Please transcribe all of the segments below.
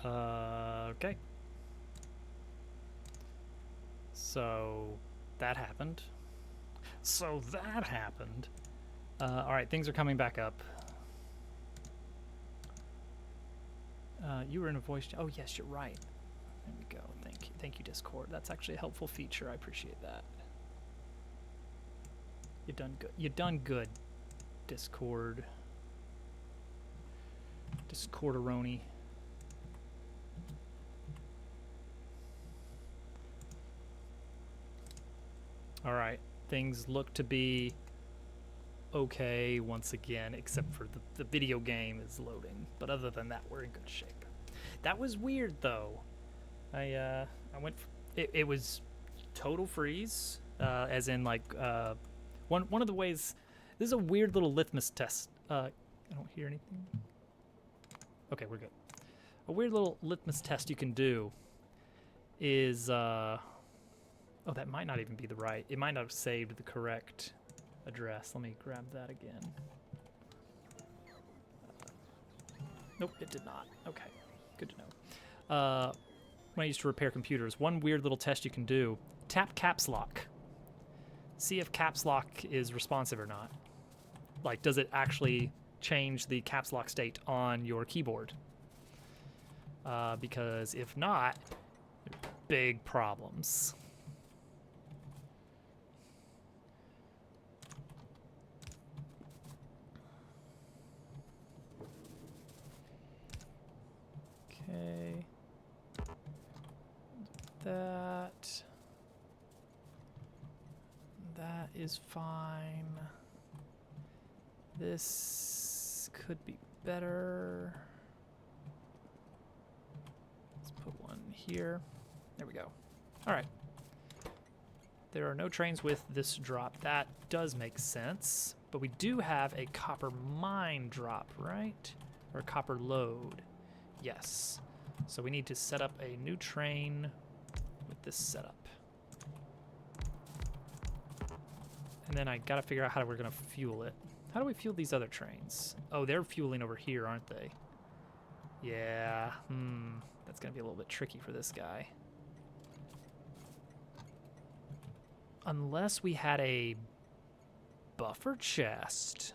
Okay. So that happened. All right, things are coming back up. You were in a voice. Oh yes, you're right. There we go. Thank you, Discord. That's actually a helpful feature. I appreciate that. You done good. You done good, Discord. Discorderoni. All right, things look to be okay once again, except for the video game is loading. But other than that, we're in good shape. That was weird though. I went. It was total freeze, as in like one of the ways. This is a weird little litmus test. I don't hear anything. Okay, we're good. A weird little litmus test you can do is oh, that might not even be the right. It might not have saved the correct address. Let me grab that again. Nope, it did not. Okay, good to know. When I used to repair computers, one weird little test you can do: tap caps lock. See if caps lock is responsive or not. Like, does it actually change the caps lock state on your keyboard? Because if not, big problems. Okay. That is fine. This could be better. Let's put one here. There we go. All right. There are no trains with this drop. That does make sense. But we do have a copper mine drop, right? Or a copper load. Yes. So we need to set up a new train with this setup. And then I gotta figure out how we're gonna fuel it. How do we fuel these other trains? Oh, they're fueling over here, aren't they? Yeah, that's gonna be a little bit tricky for this guy. Unless we had a buffer chest.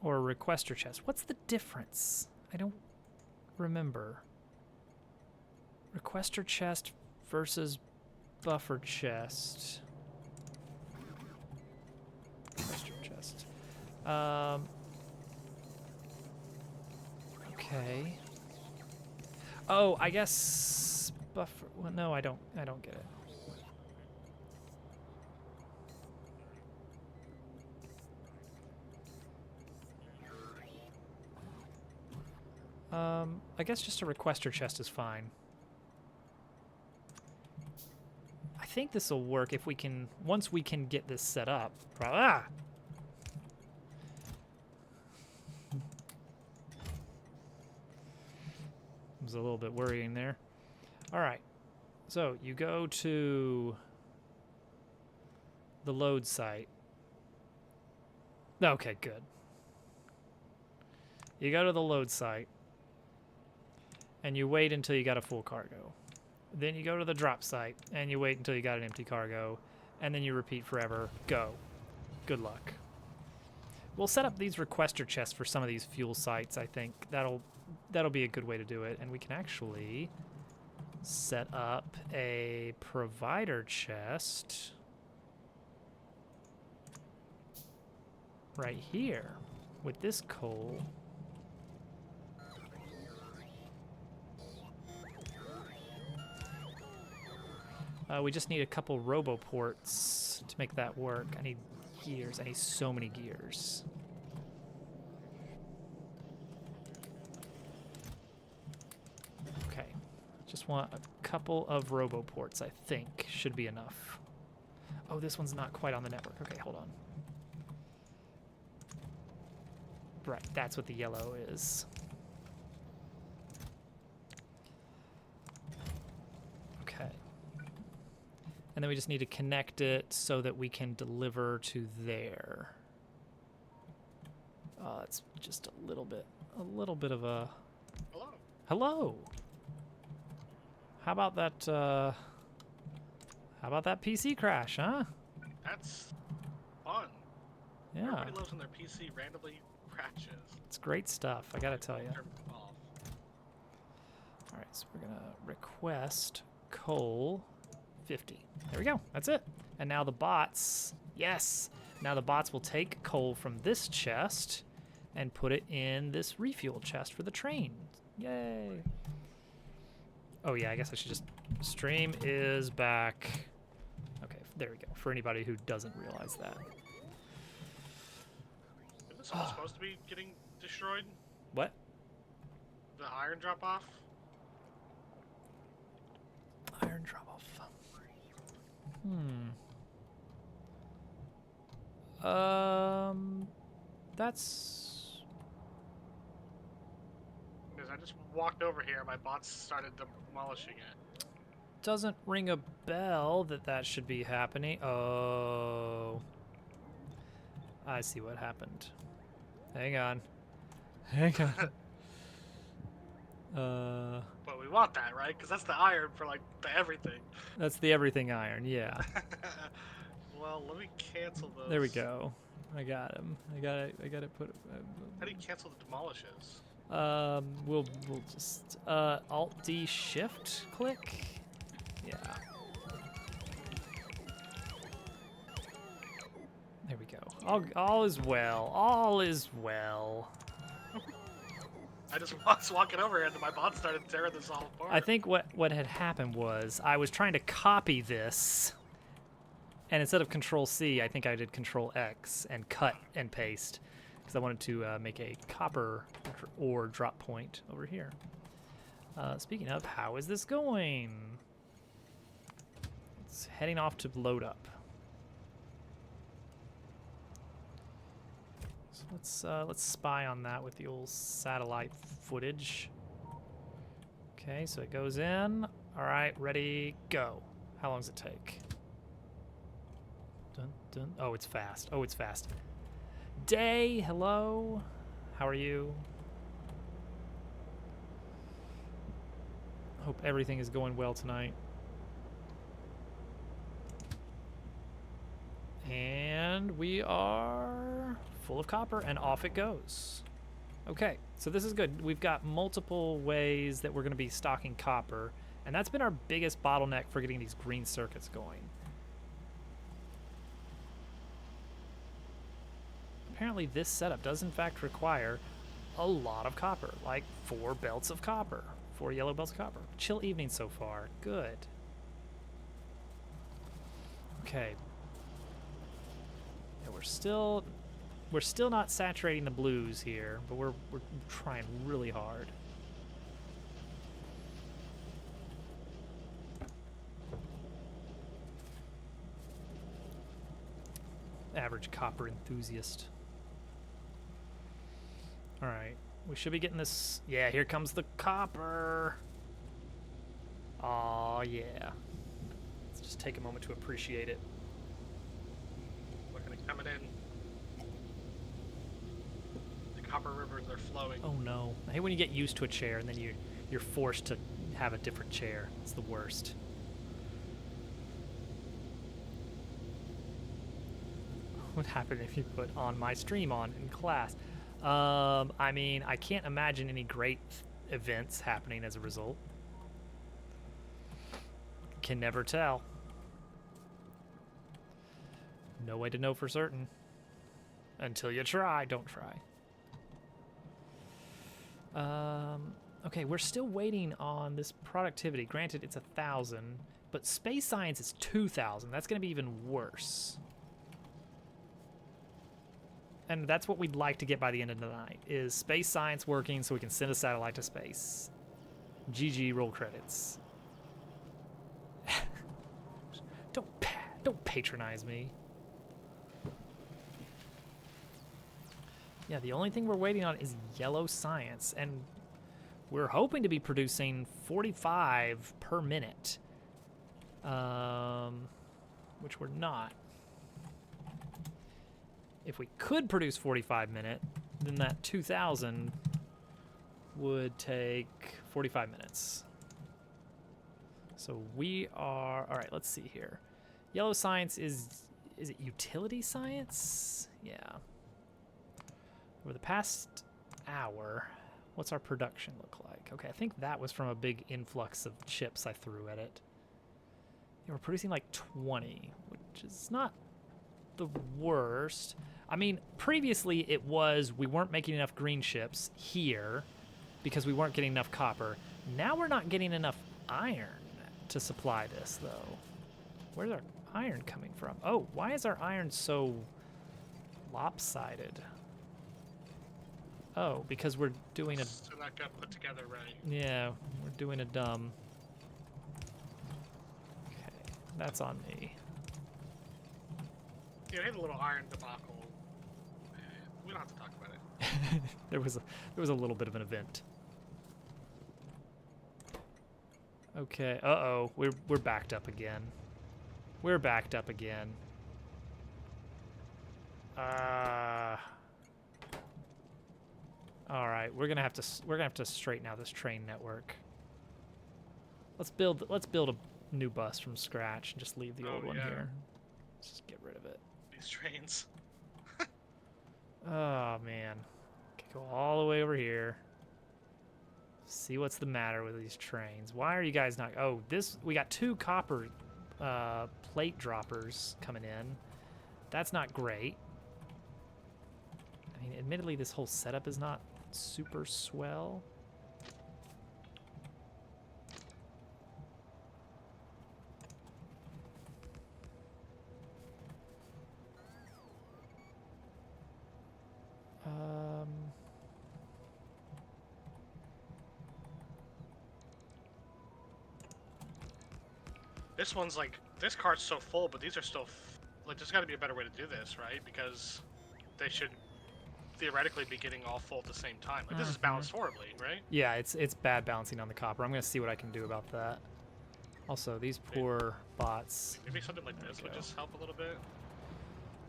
Or a requester chest. What's the difference? I don't remember. Requester chest versus buffer chest. Requester chest. Okay. Oh, I guess buffer. Well, no, I don't get it. I guess just a requester chest is fine. I think this will work if we can, once we can get this set up. Ah! It was a little bit worrying there. All right, so you go to the load site. Okay, good. You go to the load site, and you wait until you got a full cargo. Then you go to the drop site, and you wait until you got an empty cargo, and then you repeat forever. Go. Good luck. We'll set up these requester chests for some of these fuel sites, I think. That'll be a good way to do it, and we can actually set up a provider chest right here with this coal. We just need a couple roboports to make that work. I need gears. I need so many gears. Okay. Just want a couple of roboports, I think, should be enough. Oh, this one's not quite on the network. Okay, hold on. Right, that's what the yellow is. Okay. And then we just need to connect it so that we can deliver to there. It's just a little bit of a... Hello. Hello! How about that PC crash, huh? That's fun. Yeah. Everybody loves when their PC randomly crashes. It's great stuff, I gotta tell you. Turn it off. Alright, so we're gonna request coal 50. There we go, that's it. And now the bots, yes! Now the bots will take coal from this chest and put it in this refuel chest for the train. Yay! Oh yeah, I guess I should just... Stream is back. Okay, there we go. For anybody who doesn't realize that. Isn't this all supposed to be getting destroyed? What? The iron drop off? Iron drop off. That's... Because I just walked over here, my bots started demolishing it. Doesn't ring a bell that should be happening. Oh. I see what happened. Hang on. Hang on. But we want that, right? Because that's the iron for, like, the everything. That's the everything iron, yeah. Well, let me cancel those. There we go. I got him. I gotta put... How do you cancel the demolishes? We'll just, Alt-D Shift click? Yeah. There we go. All is well. All is well. I just was walking over here and my bot started tearing this all apart. I think what had happened was I was trying to copy this, and instead of Control-C, I think I did Control-X and cut and paste, because I wanted to make a copper ore drop point over here. Speaking of, how is this going? It's heading off to load up. So let's spy on that with the old satellite footage. Okay, so it goes in. All right, ready, go. How long does it take? Dun, dun. Oh, it's fast. Oh, it's fast. Day, hello. How are you? Hope everything is going well tonight. And we are full of copper, and off it goes. Okay, so this is good. We've got multiple ways that we're going to be stocking copper, and that's been our biggest bottleneck for getting these green circuits going. Apparently this setup does in fact require a lot of copper, like 4 belts of copper, 4 yellow belts of copper. Chill evening so far, good. Okay. Yeah, we're still not saturating the blues here, but we're trying really hard. Average copper enthusiast. All right, we should be getting this. Yeah, here comes the copper. Aw, yeah. Let's just take a moment to appreciate it. Looking at coming in. The copper rivers are flowing. Oh no. I hate when you get used to a chair and then you're forced to have a different chair. It's the worst. What would happen if you put on my stream on in class? I mean, I can't imagine any great events happening as a result. Can never tell. No way to know for certain. Until you try, don't try. Okay, we're still waiting on this productivity. Granted, it's 1,000, but space science is 2,000. That's going to be even worse. And that's what we'd like to get by the end of the night, is space science working so we can send a satellite to space. GG, roll credits. Don't patronize me. Yeah, the only thing we're waiting on is yellow science, and we're hoping to be producing 45 per minute, which we're not. If we could produce 45 minute, then that 2,000 would take 45 minutes. So we are, all right, let's see here. Yellow science is it utility science? Yeah. Over the past hour, what's our production look like? Okay, I think that was from a big influx of chips I threw at it. Yeah, we're producing like 20, which is not the worst. I mean, previously it was we weren't making enough green chips here because we weren't getting enough copper. Now we're not getting enough iron to supply this, though. Where's our iron coming from? Oh, why is our iron so lopsided? Oh, because we're doing a... So that got put together right. Yeah, we're doing a dumb... Okay, that's on me. Yeah, I had a little iron debacle. We don't have to talk about it. there was a little bit of an event. Okay. Uh-oh. We're backed up again. We're backed up again. All right. We're gonna have to straighten out this train network. Let's build a new bus from scratch and just leave the old one here. Let's just get rid of it. These trains. Oh man. Okay, go all the way over here. See what's the matter with these trains. Why are you guys not... Oh, we got 2 copper plate droppers coming in. That's not great. I mean, admittedly, this whole setup is not super swell. This one's like, this cart's so full, but these are still, like, there's got to be a better way to do this, right? Because they should theoretically be getting all full at the same time. Like, this is balanced horribly, right? Yeah, it's bad balancing on the copper. I'm going to see what I can do about that. Also, these poor bots. Maybe something like this would just help a little bit.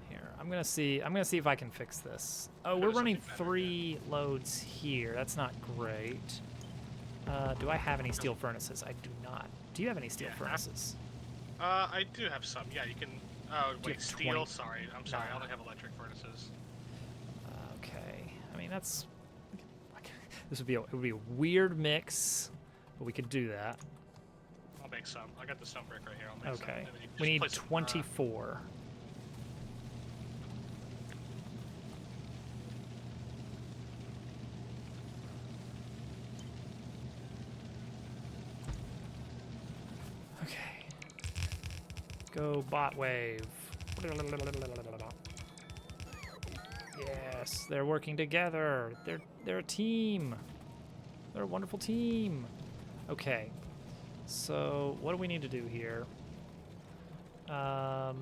Here, I'm gonna see if I can fix this. Oh, we're running 3 loads here. That's not great. Do I have any steel furnaces? I do not. Do you have any steel furnaces? I do have some. Yeah, you can. Oh, wait, steel. 20? Sorry, I'm sorry. I only have electric furnaces. Okay. I mean, that's. This would be a weird mix, but we could do that. I'll make some. I got the stone brick right here. I'll make some. Okay. We need 24. Okay. Go bot wave. Yes, they're working together. They're a team. They're a wonderful team. Okay. So what do we need to do here? So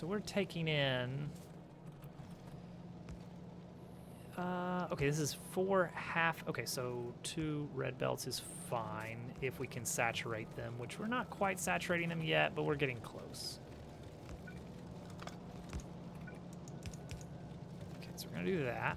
we're taking in. Okay, this is 4 half. Okay, so 2 red belts is fine if we can saturate them, which we're not quite saturating them yet, but we're getting close. Okay, so we're gonna do that.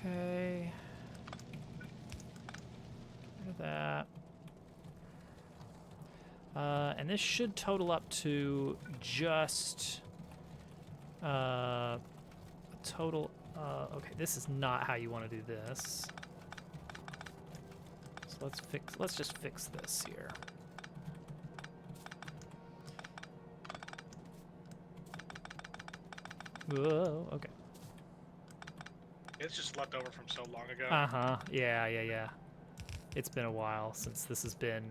Okay. Look at that. And this should total up to just a total. Okay, this is not how you want to do this. So let's just fix this here. Whoa, okay. It's just left over from so long ago. Uh-huh. Yeah. It's been a while since this has been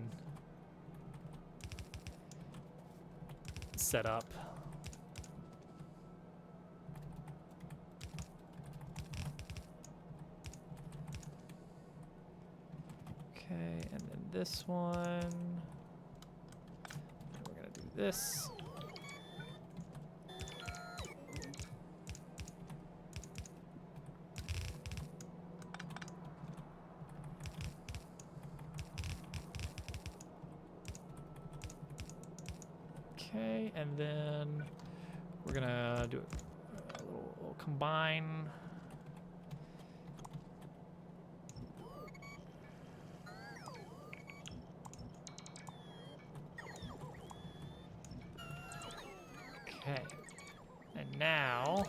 set up. Okay, and then this one. And we're gonna do this. Okay, and then we're gonna do a little combine. Okay, and now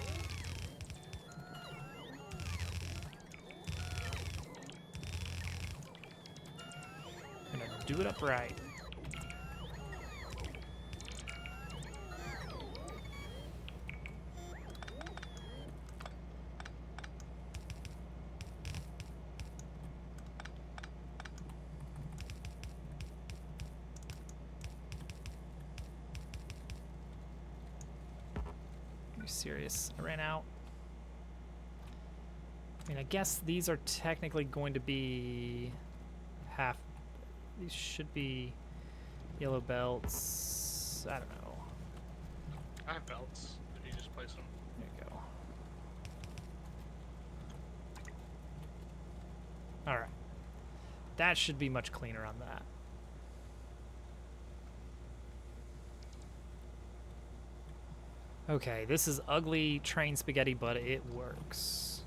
I'm gonna do it upright. Are you serious? I ran out. I mean, I guess these are technically going to be half. These should be yellow belts. I don't know. I have belts. If you just place them. There you go. All right. That should be much cleaner on that. Okay, this is ugly train spaghetti, but it works.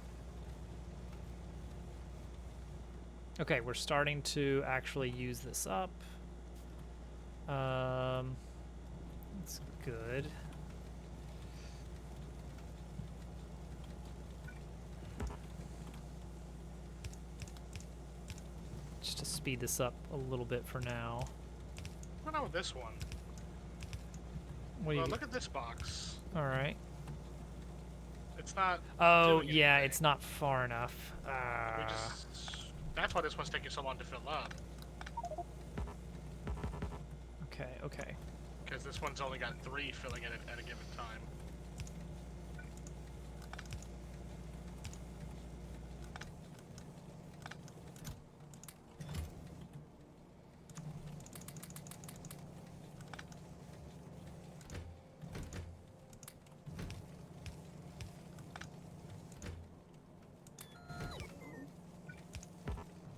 Okay, we're starting to actually use this up. That's good. Just to speed this up a little bit for now. What about with this one? What do you? Look at this box. All right. It's not. Oh, doing yeah, anything. it's not far enough. That's why this one's taking so long to fill up. Okay, okay. Because this one's only got 3 filling in at a given time.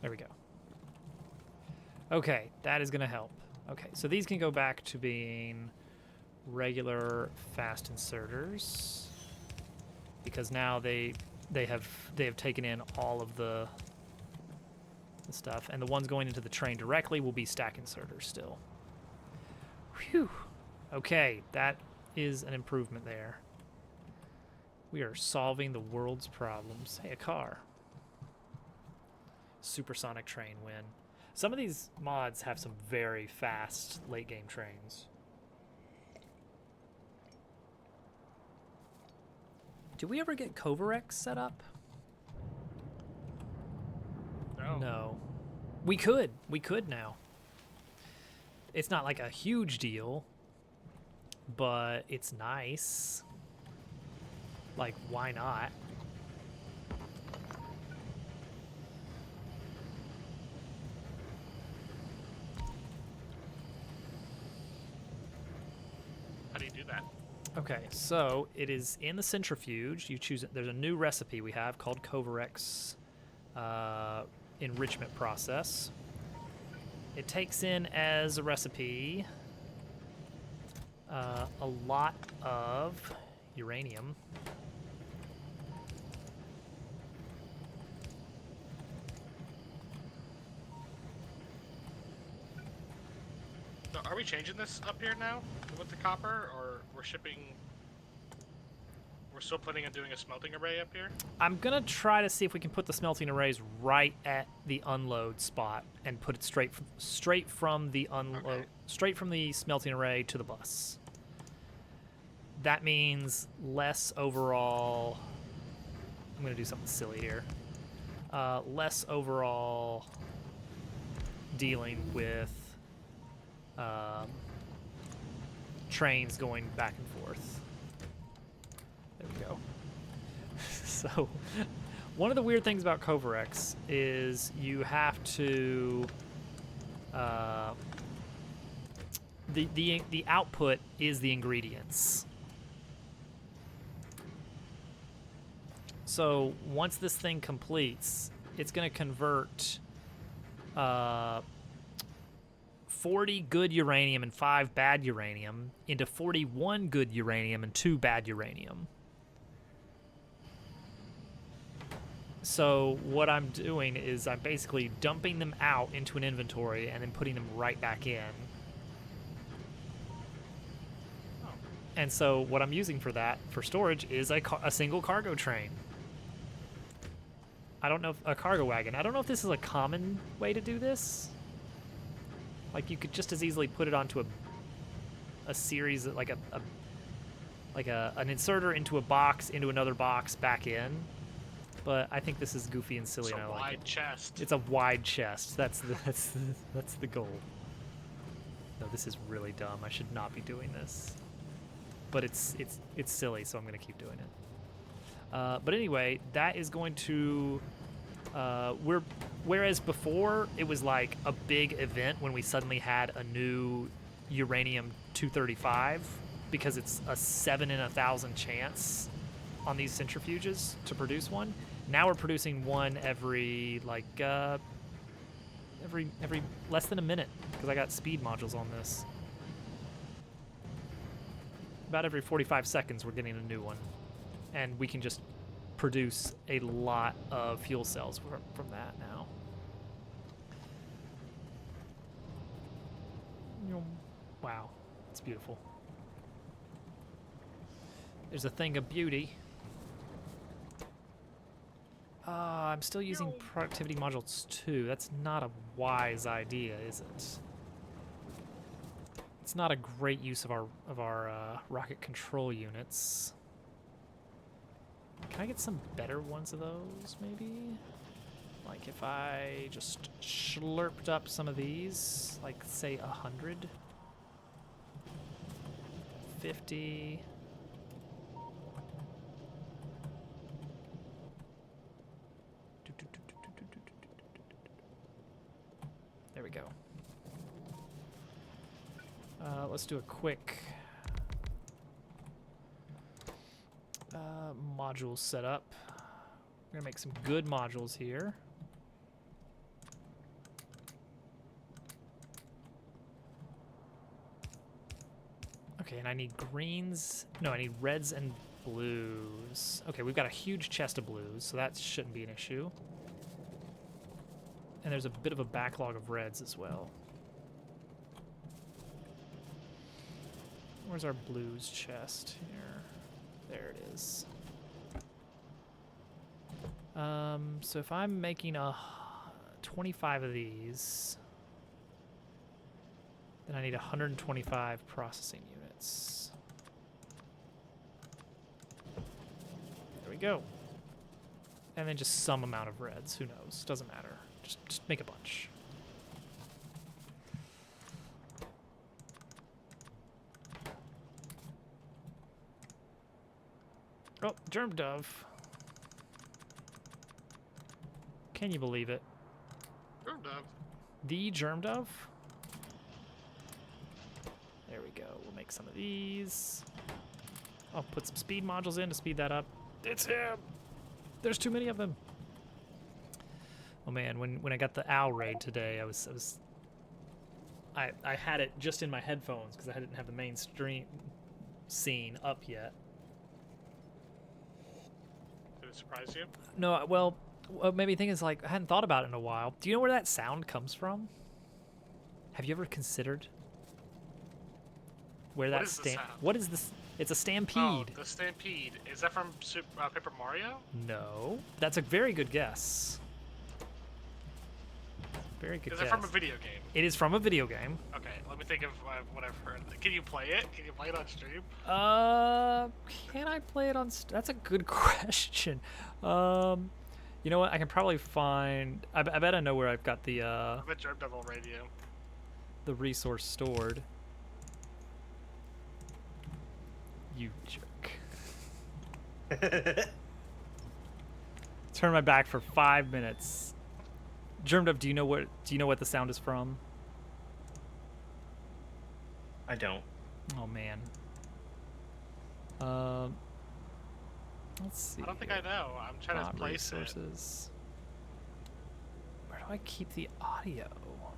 There we go. Okay, that is going to help. Okay, so these can go back to being regular fast inserters because now they have taken in all of the stuff, and the ones going into the train directly will be stack inserters still. Whew. Okay, that is an improvement there. We are solving the world's problems. Hey, a car. Supersonic train win. Some of these mods have some very fast late game trains. Do we ever get Kovarex set up? No. No. We could. We could now. It's not like a huge deal, but it's nice. Like, why not? How do you do that? Okay, so it is in the centrifuge. You choose it. There's a new recipe we have called Kovarex enrichment process. It takes in as a recipe a lot of uranium. So are we changing this up here now with the copper, or we're shipping? We're still planning on doing a smelting array up here? I'm gonna try to see if we can put the smelting arrays right at the unload spot and put it straight from the unload, Okay. straight from the smelting array to the bus. That means less overall. I'm gonna do something silly here. Less overall dealing with trains going back and forth. There we go. So, one of the weird things about Kovarex is you have to uh, the output is the ingredients. So once this thing completes, it's going to convert 40 good uranium and 5 bad uranium into 41 good uranium and 2 bad uranium. So what I'm doing is I'm basically dumping them out into an inventory and then putting them right back in. And so what I'm using for that, for storage, is a single cargo train. I don't know if a cargo wagon. I don't know if this is a common way to do this. Like you could just as easily put it onto a series, like an inserter into a box, into another box, back in. But I think this is goofy and silly, and I like it. It's a wide chest. It's a wide chest. That's the goal. No, this is really dumb. I should not be doing this. But it's silly, so I'm gonna keep doing it. But anyway, that is going to whereas before it was like a big event when we suddenly had a new uranium 235 because it's a 7 in 1,000 chance on these centrifuges to produce one. Now we're producing one every like every less than a minute because I got speed modules on this. About every 45 seconds we're getting a new one, and we can just produce a lot of fuel cells from that now. Wow, it's beautiful. There's a thing of beauty. I'm still using productivity modules 2. That's not a wise idea, is it? It's not a great use of our rocket control units. Can I get some better ones of those, maybe? Like if I just slurped up some of these, like say 100, 50. There we go. Let's do a quick module setup. We're gonna make some good modules here. Okay, and I need greens. No, I need reds and blues. Okay, we've got a huge chest of blues, so that shouldn't be an issue. And there's a bit of a backlog of reds as well. Where's our blues chest here? There it is. So if I'm making 25 of these, then I need 125 processing units. There we go. And then just some amount of reds. Who knows? Doesn't matter. Just make a bunch. Oh, germ dove. Can you believe it? Germ dove. The germ dove? There we go. We'll make some of these. I'll put some speed modules in to speed that up. It's him! There's too many of them. Oh man, when I got the owl raid today, I had it just in my headphones because I didn't have the main stream scene up yet. Did it surprise you? No, well, what made me think is like I hadn't thought about it in a while. Do you know where that sound comes from? Have you ever considered where that sound? What is this? It's a stampede. Oh, the stampede. Is that from Paper Mario? No, that's a very good guess. Very good guess. Is it from a video game? It is from a video game. Okay, let me think of what I've heard. Can you play it? Can you play it on stream? Can I play it on? That's a good question. You know what? I can probably find. I bet I know where I've got the. I'm at Germ Devil Radio. The resource stored. You jerk. Turn my back for 5 minutes. Germdub, do you know what the sound is from? I don't. Oh man. Let's see. I don't think I know. I'm trying to Bot place it. resources. Where do I keep the audio?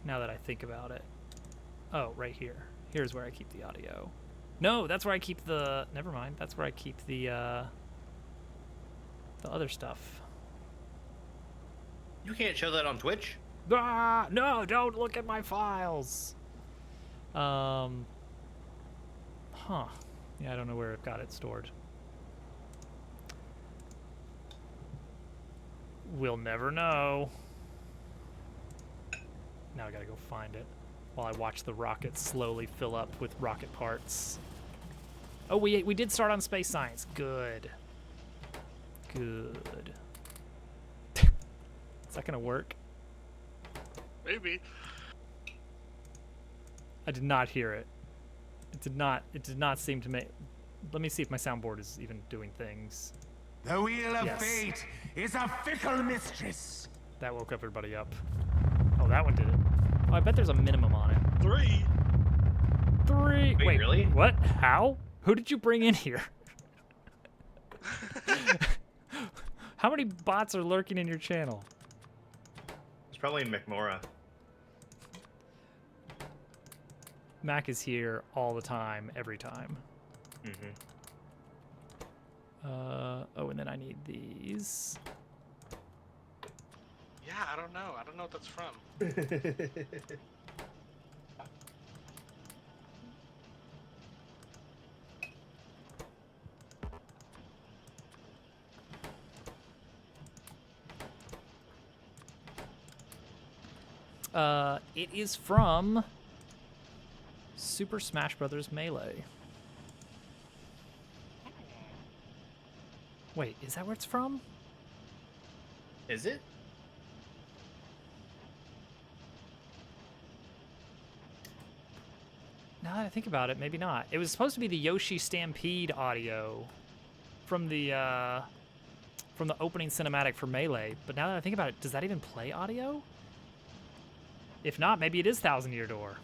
Now that I think about it. Oh, right here. Here's where I keep the audio. No, that's where I keep the. Never mind. That's where I keep the other stuff. You can't show that on Twitch. Ah, no! Don't look at my files. Huh. Yeah, I don't know where I've got it stored. We'll never know. Now I gotta go find it while I watch the rocket slowly fill up with rocket parts. Oh, we did start on space science. Good. Good. Is that gonna work? Maybe. I did not hear it. It did not seem to make. Let me see if my soundboard is even doing things. The wheel of Yes. fate is a fickle mistress. That woke everybody up. Oh, that one did it. Oh, I bet there's a minimum on it. 3. 3. Wait, really? What? How? Who did you bring in here? How many bots are lurking in your channel? It's probably McMora. Mac is here all the time, every time. Mm-hmm. Oh, and then I need these. Yeah, I don't know. I don't know what that's from. It is from Super Smash Bros. Melee. Wait, is that where it's from? Is it? Now that I think about it, maybe not. It was supposed to be the Yoshi Stampede audio from the opening cinematic for Melee, but now that I think about it, does that even play audio? If not, maybe it is Thousand Year Door.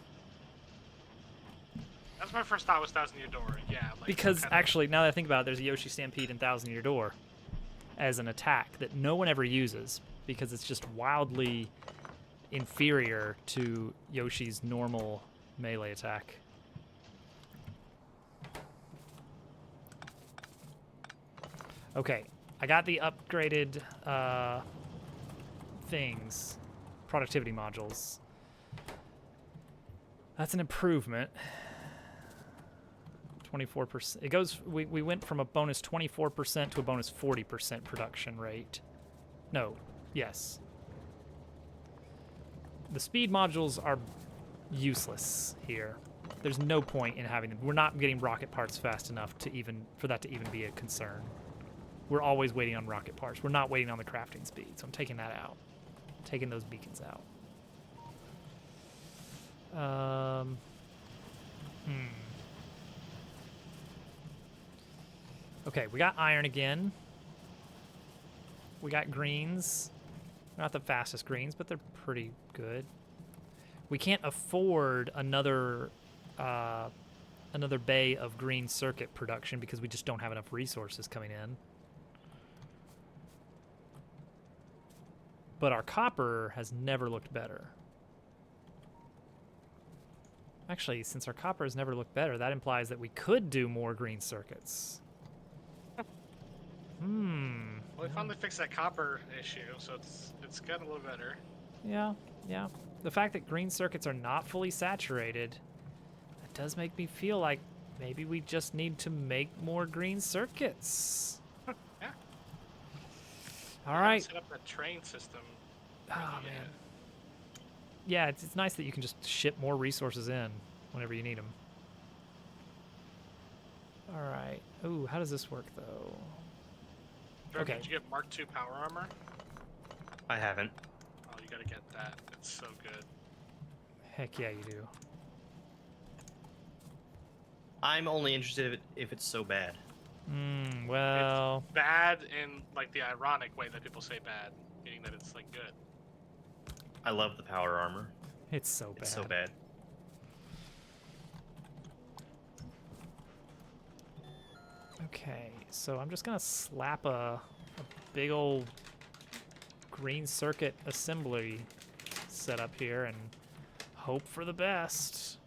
That's my first thought was Thousand Year Door. Yeah. Like Because some kind of- actually, now that I think about it, there's a Yoshi Stampede in Thousand Year Door as an attack that no one ever uses because it's just wildly inferior to Yoshi's normal melee attack. Okay, I got the upgraded things, productivity modules. That's an improvement. 24%. It goes. We went from a bonus 24% to a bonus 40% production rate. No. Yes. The speed modules are useless here. There's no point in having them. We're not getting rocket parts fast enough to for that to even be a concern. We're always waiting on rocket parts. We're not waiting on the crafting speed, so I'm taking that out. Taking those beacons out. Okay, we got iron again. We got greens. Not the fastest greens, but they're pretty good. We can't afford another bay of green circuit production because we just don't have enough resources coming in. But our copper has never looked better. Actually, since our copper has never looked better, that implies that we could do more green circuits. Well, we finally fixed that copper issue, so it's gotten a little better. Yeah, yeah. The fact that green circuits are not fully saturated, that does make me feel like maybe we just need to make more green circuits. Yeah. All We right. gotta set up that train system. Oh, really, man. Yeah, it's nice that you can just ship more resources in whenever you need them. All right. Ooh, how does this work, though? Jordan, Okay. Did you get Mark II power armor? I haven't. Oh, you gotta get that. It's so good. Heck yeah, you do. I'm only interested if it's so bad. Well, Bad in like the ironic way that people say bad, meaning that it's like good. I love the power armor. it's so bad. It's so bad. Okay, so I'm just gonna slap a big old green circuit assembly set up here and hope for the best.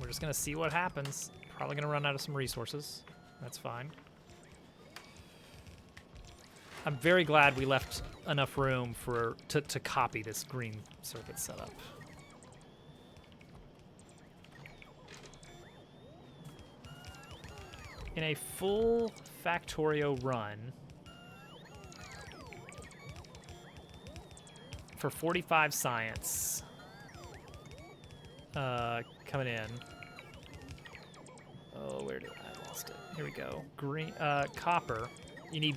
We're just gonna see what happens. Probably gonna run out of some resources. That's fine. I'm very glad we left enough room to copy this green circuit setup. In a full Factorio run, for 45 science, coming in. Oh, where did I lost it? Here we go. Green, copper. You need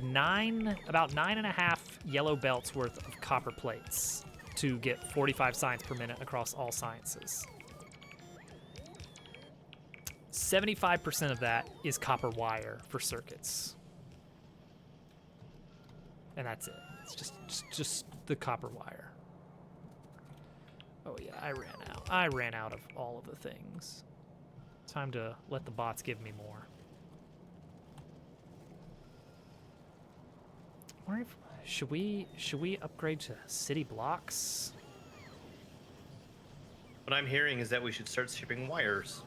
about 9.5 yellow belts worth of copper plates to get 45 science per minute across all sciences. 75% of that is copper wire for circuits. And that's it. It's just the copper wire. Oh yeah, I ran out. I ran out of all of the things. Time to let the bots give me more. Wonder if, should we upgrade to city blocks? What I'm hearing is that we should start shipping wires.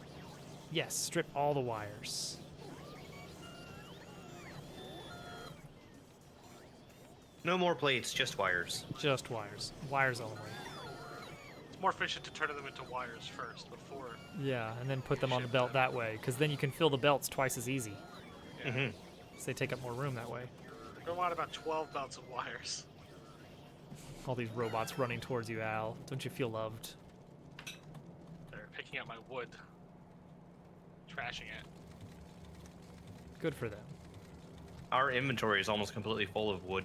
Yes, strip all the wires. No more plates, just wires. Just wires. Wires only. It's more efficient to turn them into wires first before. Yeah, and then put them on the belt that way, because then you can fill the belts twice as easy. Yeah. Mm-hmm. So they take up more room that way. We want about 12 belts of wires. All these robots running towards you, Al. Don't you feel loved? They're picking up my wood, trashing it. Good for them. Our inventory is almost completely full of wood.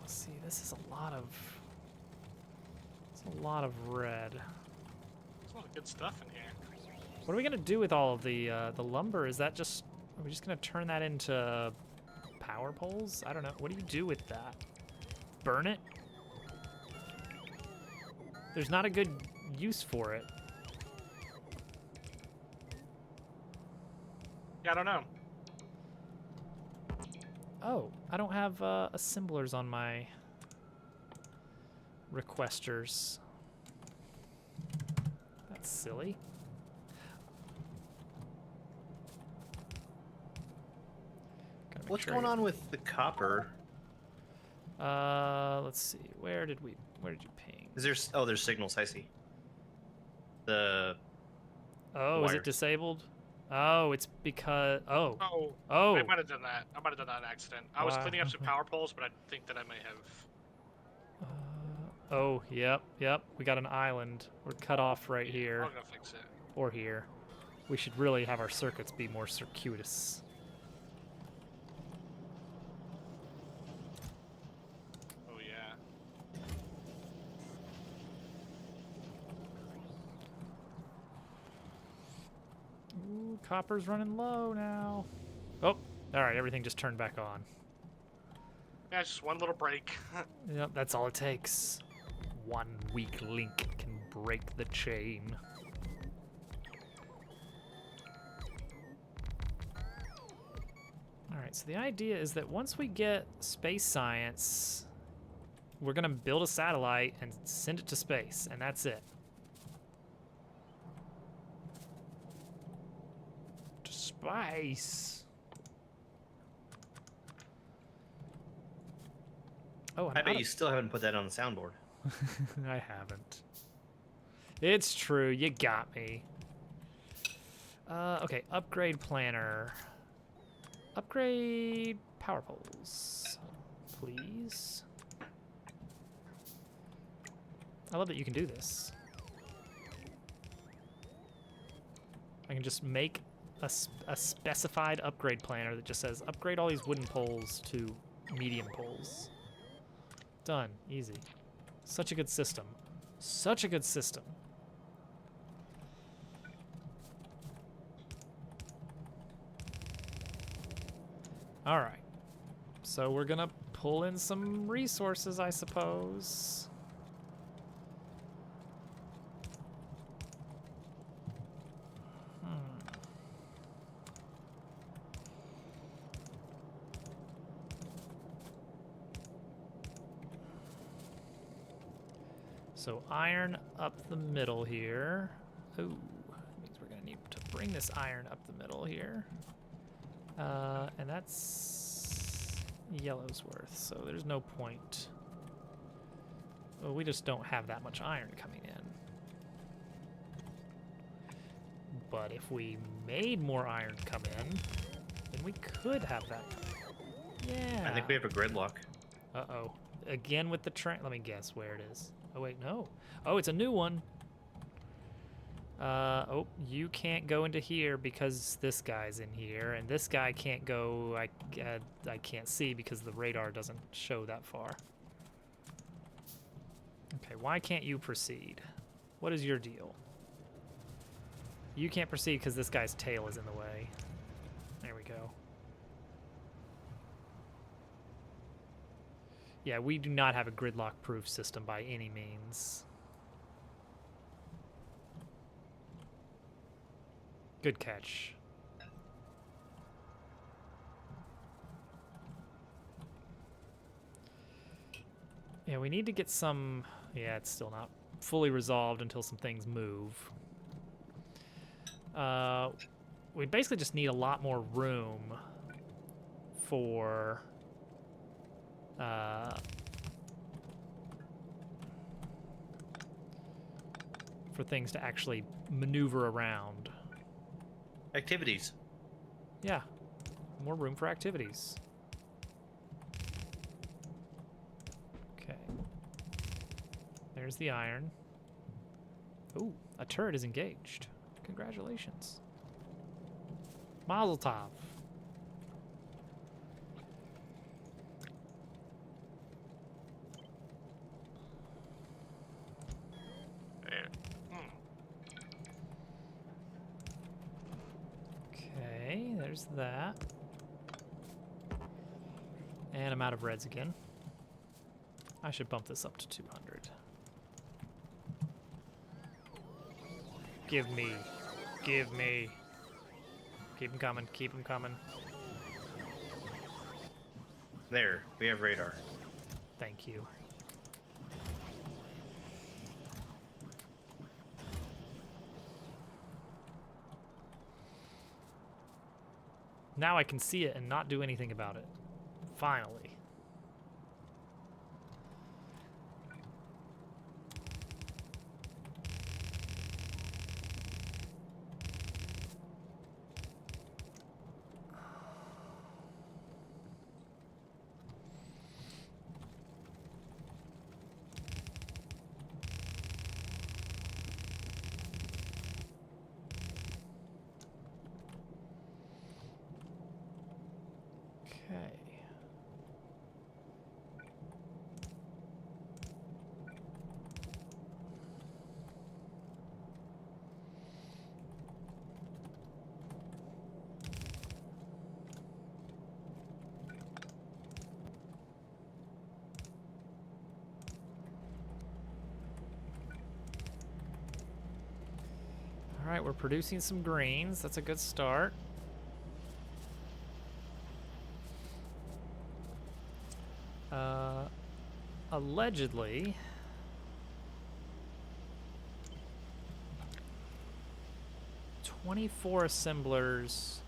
Let's see, this is a lot of... It's a lot of red. There's a lot of good stuff in here. What are we gonna do with all of the lumber? Is that just... Are we just gonna turn that into power poles? I don't know. What do you do with that? Burn it? There's not a good use for it. Yeah, I don't know. Oh, I don't have assemblers on my requesters. That's silly. Gotta make What's sure going on with the copper? Let's see. Where did you ping? Is there? Oh, there's signals. I see. The Oh, is it wires. disabled? Oh, it's because... Oh. Oh, Oh. I might have done that. I might have done that on accident. I was Wow. cleaning up some power poles, but I think that I may have. Oh, yep. We got an island. We're cut off right here. I'm gonna fix it. Or here. We should really have our circuits be more circuitous. Oh yeah. Ooh, copper's running low now. Oh, alright, everything just turned back on. Yeah, it's just one little break. Yep, that's all it takes. One weak link can break the chain. Alright, so the idea is that once we get space science, we're gonna build a satellite and send it to space, and that's it. To space. Oh, I bet you still haven't put that on the soundboard. I haven't. It's true, you got me. Okay, upgrade planner. Upgrade power poles, please. I love that you can do this. I can just make a specified upgrade planner that just says upgrade all these wooden poles to medium poles. Done, easy. Such a good system. Such a good system. All right. So we're gonna pull in some resources, I suppose. So iron up the middle here. Ooh, means we're gonna need to bring this iron up the middle here. And that's yellow's worth, so there's no point. Well, we just don't have that much iron coming in. But if we made more iron come in, then we could have that. Yeah. I think we have a gridlock. Uh-oh. Again with the train. Let me guess where it is. Oh, wait, no. Oh, it's a new one. Oh, you can't go into here because this guy's in here, and this guy can't go. I can't see because the radar doesn't show that far. Okay, why can't you proceed? What is your deal? You can't proceed because this guy's tail is in the way. There we go. Yeah, we do not have a gridlock-proof system by any means. Good catch. Yeah, we need to get some... Yeah, it's still not fully resolved until some things move. We basically just need a lot more room for... for things to actually maneuver around. Activities. Yeah, more room for activities. Okay. There's the iron. Ooh, a turret is engaged. Congratulations. Mazel tov. Okay, there's that. And I'm out of reds again. I should bump this up to 200. Give me. Give me. Keep them coming, keep them coming. There, we have radar. Thank you. Now I can see it and not do anything about it. Finally. Okay. All right, we're producing some greens. That's a good start. Allegedly, "24 assemblers."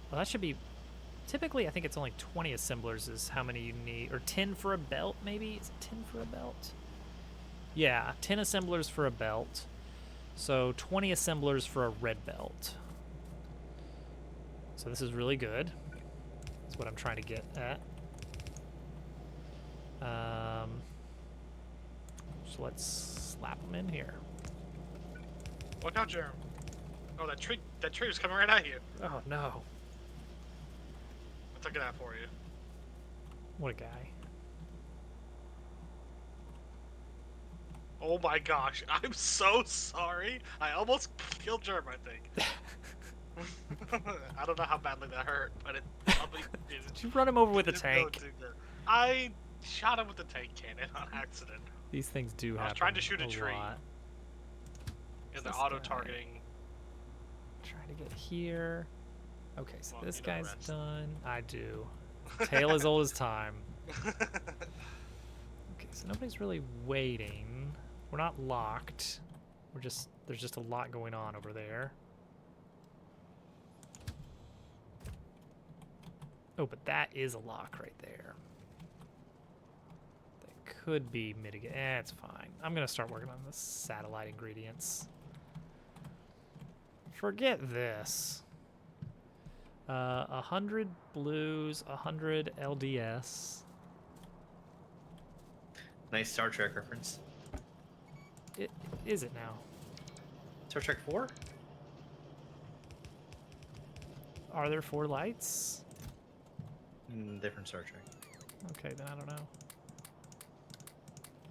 Well, that should be. Typically, I think it's only 20 assemblers is how many you need, or 10 for a belt. Maybe is it 10 for a belt? Yeah, 10 assemblers for a belt. So 20 assemblers for a red belt. So this is really good. That's what I'm trying to get at. So let's slap them in here. Look out, Jerem. Oh, that tree was coming right at you. Oh no. I took it out for you. What a guy. Oh my gosh, I'm so sorry. I almost killed Jerem, I think. I don't know how badly that hurt, but it probably didn't. Did you run him over with a didn't go tank? too good. I shot him with the tank cannon on accident. These things do happen. I was trying to shoot a tree. Lot. Yeah, the This auto-targeting. Trying to get here. Okay, so Well, this you don't guy's rest. done. I do. Tail as old as time. Okay, So nobody's really waiting. We're not locked. There's just a lot going on over there. Oh, but that is a lock right there. That could be mitigated. It's fine. I'm gonna start working on the satellite ingredients. Forget this. 100 blues, 100 LDS. Nice Star Trek reference. Is it now? Star Trek 4? Are there 4 lights? Different Star Trek. Okay, then I don't know.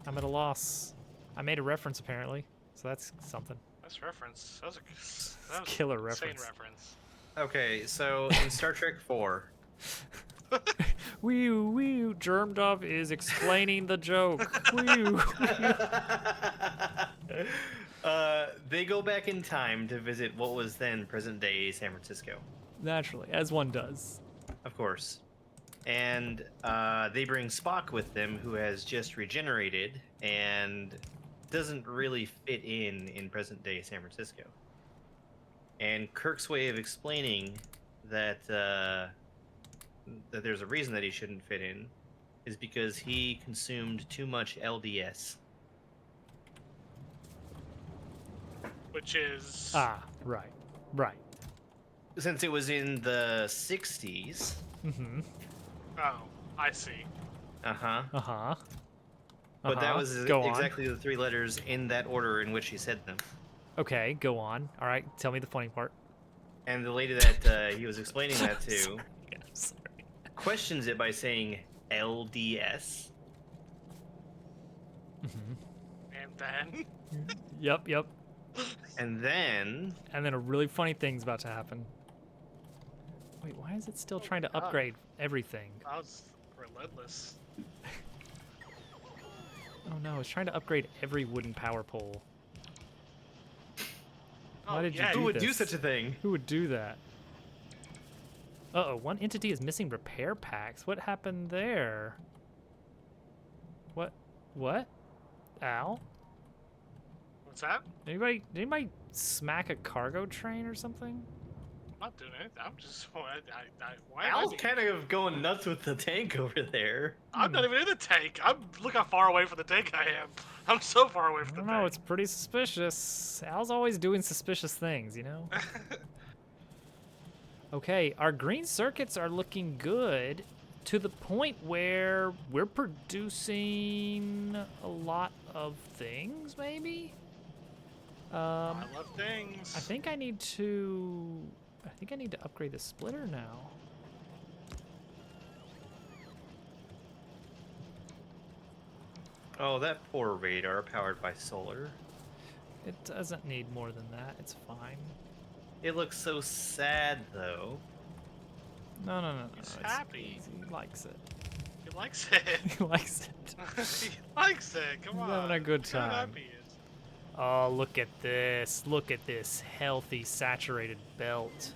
I'm at a loss. I made a reference apparently, so that's something. Nice reference. That was a Killer insane reference. reference. Okay, so in Star Trek 4, Wee wee, Germdov is explaining the joke. Wee. they go back in time to visit what was then present-day San Francisco, Naturally, as one does. of course. And they bring Spock with them, who has just regenerated and doesn't really fit in present-day San Francisco. And Kirk's way of explaining that that there's a reason that he shouldn't fit in is because he consumed too much LDS. Which is Right. Right. Since it was in the 60s. Mm-hmm. oh, I see. Uh-huh. Uh-huh. But that was Go on. exactly the 3 letters in that order in which he said them. Okay, go on. All right, tell me the funny part. And the lady that he was explaining that to I'm sorry. questions it by saying LDS. Mm-hmm. And then Yep. And then And then a really funny thing's about to happen. Wait, why is it still trying to God. upgrade everything? that was relentless. Oh no, it's trying to upgrade every wooden power pole. Why Oh, did you yeah, do who would do this? such a thing? Who would do that? Uh-oh, one entity is missing repair packs. What happened there? What? Al? What's that? Did anybody smack a cargo train or something? I'm not doing anything. I'm just. Why am I Al's being- kind of going nuts with the tank over there. I'm not even in the tank. Look how far away from the tank I am. I'm so far away I from don't the know, tank. it's pretty suspicious. Al's always doing suspicious things, you know? Okay, our green circuits are looking good to the point where we're producing a lot of things, maybe? I love things. I think I need to upgrade the splitter now. Oh, that poor radar powered by solar. It doesn't need more than that. It's fine. It looks so sad, though. No. He's it's- happy. He likes it. He likes it. He likes it. He likes it. Come He's on. having a good Look how time. happy he is. Oh, look at this. Look at this healthy, saturated belt.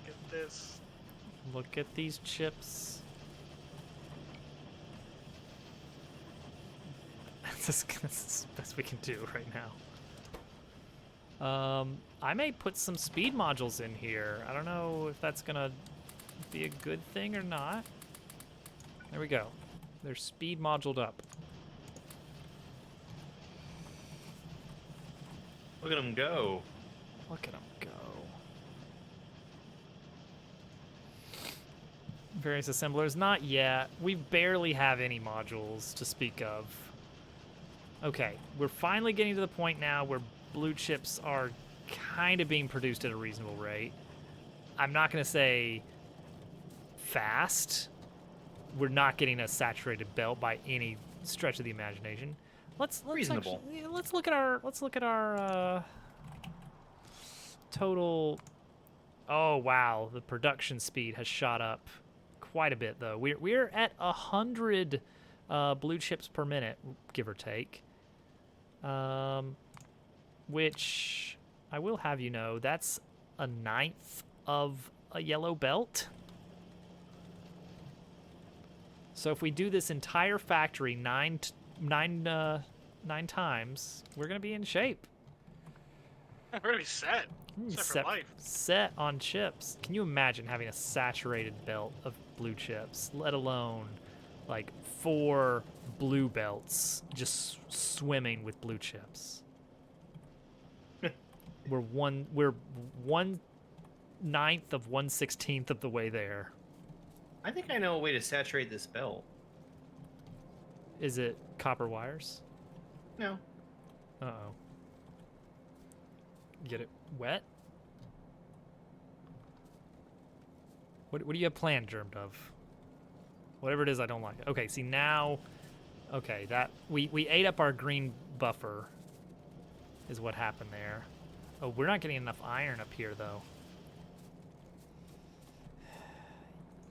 Look at this. Look at these chips. That's the best we can do right now. I may put some speed modules in here. I don't know if that's gonna be a good thing or not. There we go. They're speed moduled up. Look at him go. Look at them go. Various assemblers, not yet. We barely have any modules to speak of. Okay, we're finally getting to the point now where blue chips are kind of being produced at a reasonable rate. I'm not going to say fast. We're not getting a saturated belt by any stretch of the imagination. Let's Reasonable. actually- let's look at our total. Oh wow, the production speed has shot up quite a bit though. We're at 100 blue chips per minute, give or take. Which I will have you know, that's a ninth of a yellow belt. So if we do this entire factory nine times, we're gonna be in shape. We're gonna be set. Set for life. Set on chips. Can you imagine having a saturated belt of blue chips, let alone like 4 blue belts just swimming with blue chips? We're 1/9 of 1/16 of the way there. I think I know a way to saturate this belt. Is it copper wires? No. Uh-oh. Get it wet? What do you have planned, Germ Dove? Whatever it is, I don't like it. Okay, see now... Okay, that... We ate up our green buffer, is what happened there. Oh, we're not getting enough iron up here, though.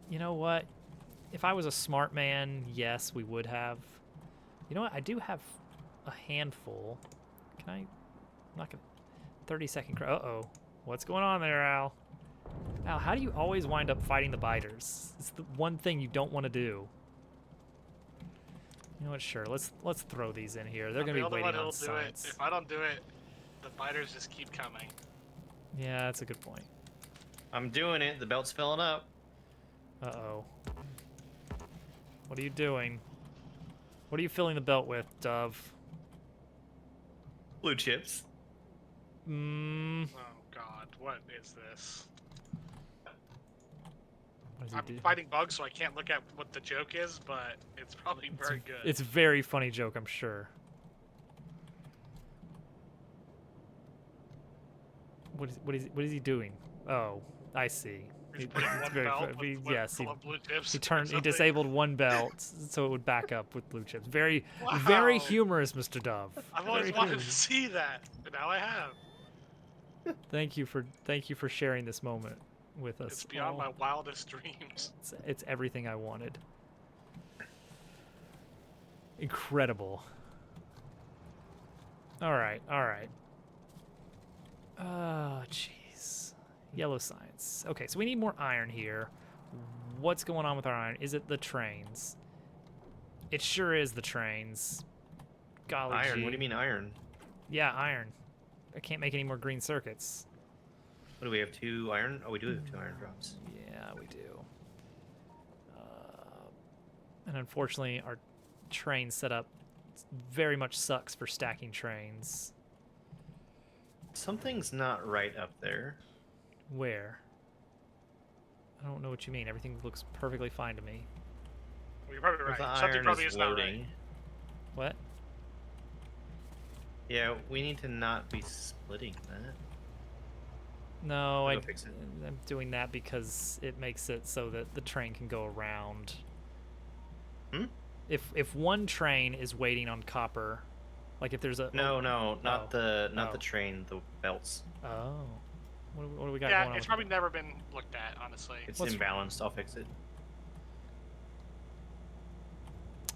You know what? If I was a smart man, yes, we would have. You know what? I do have a handful. Can I... I'm not gonna... 30-second... Uh-oh. What's going on there, Al? Al, how do you always wind up fighting the biters? It's the one thing you don't want to do. You know what? Sure. Let's throw these in here. They're going to be waiting on science. If I don't do it, the biters just keep coming. Yeah, that's a good point. I'm doing it. The belt's filling up. Uh-oh. What are you doing? What are you filling the belt with, Dove? Blue chips. Mmm. Oh God, what is this? What does he I'm do? fighting bugs, so I can't look at what the joke is, but it's probably very good. It's a very funny joke, I'm sure. What is he doing? Oh, I see. He's putting one belt yes, full of blue chips. he disabled one belt so it would back up with blue chips. Very humorous, Mr. Dove. I've always Very wanted humorous. to see that, but now I have. Thank you for sharing this moment with us. It's beyond all. my wildest dreams. It's everything I wanted. Incredible. All right. Oh, jeez. Yellow science. Okay, so we need more iron here. What's going on with our iron? Is it the trains? It sure is the trains. Golly Iron? gee. What do you mean iron? Yeah, iron. I can't make any more green circuits. What do we have? 2 iron? Oh, we do have 2 iron drops. Yeah, we do. And unfortunately, our train setup very much sucks for stacking trains. Something's not right up there. Where? I don't know what you mean. Everything looks perfectly fine to me. Well, you're probably The right. Something iron probably is is not loading. right. What? Yeah, we need to not be splitting that. No, I'll go fix it. I'm doing that because it makes it so that the train can go around. Hmm? If one train is waiting on copper, like if there's a No, not the Oh. train, the belts. Oh, what do we got Yeah, going on? it's with probably never been looked at, honestly. It's What's- imbalanced. I'll fix it.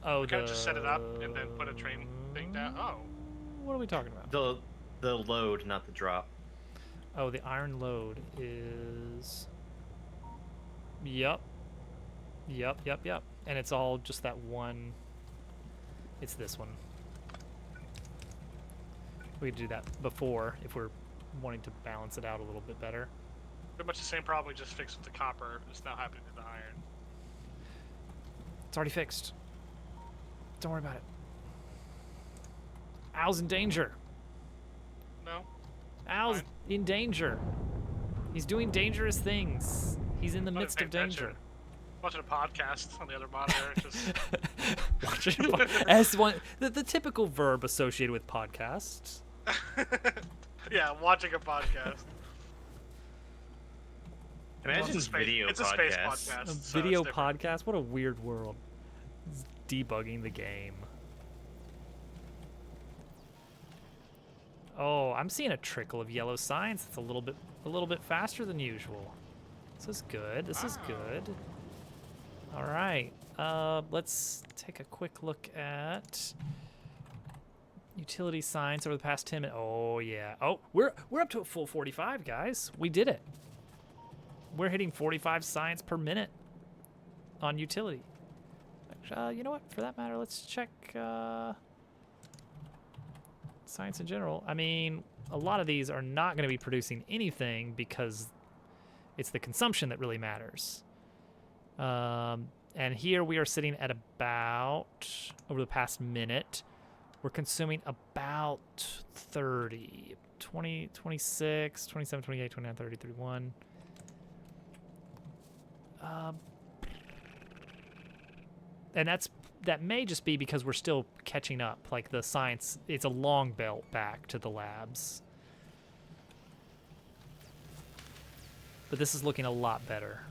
Oh, You kind of just set it up and then put a train thing down. Oh, What are we talking about? The load, not the drop. Oh, the iron load is... Yup. And it's all just that one... It's this one. We could do that before if we're wanting to balance it out a little bit better. pretty much the same problem we just fixed with the copper. It's now happening to the iron. It's already fixed. Don't worry about it. Al's in danger. No? Al's Fine. in danger. He's doing dangerous things. He's in the Not midst of paying danger. attention. Watching a podcast on the other monitor. Just Watching as one the typical verb associated with podcasts. yeah, watching a podcast. Imagine video It's a podcasts. space podcast. A so video it's different. podcast. What a weird world. It's debugging the game. Oh, I'm seeing a trickle of yellow science. It's a little bit faster than usual. This is good. This is good. All right. Let's take a quick look at utility science over the past 10 minutes. Oh yeah. Oh, we're up to a full 45, guys. We did it. We're hitting 45 science per minute on utility. You know what? For that matter, let's check science in general. I mean, a lot of these are not going to be producing anything because it's the consumption that really matters. And here we are sitting at about, over the past minute, we're consuming about 30, 20, 26, 27, 28, 29, 30, 31. And that may just be because we're still catching up. Like the science, it's a long belt back to the labs. But this is looking a lot better.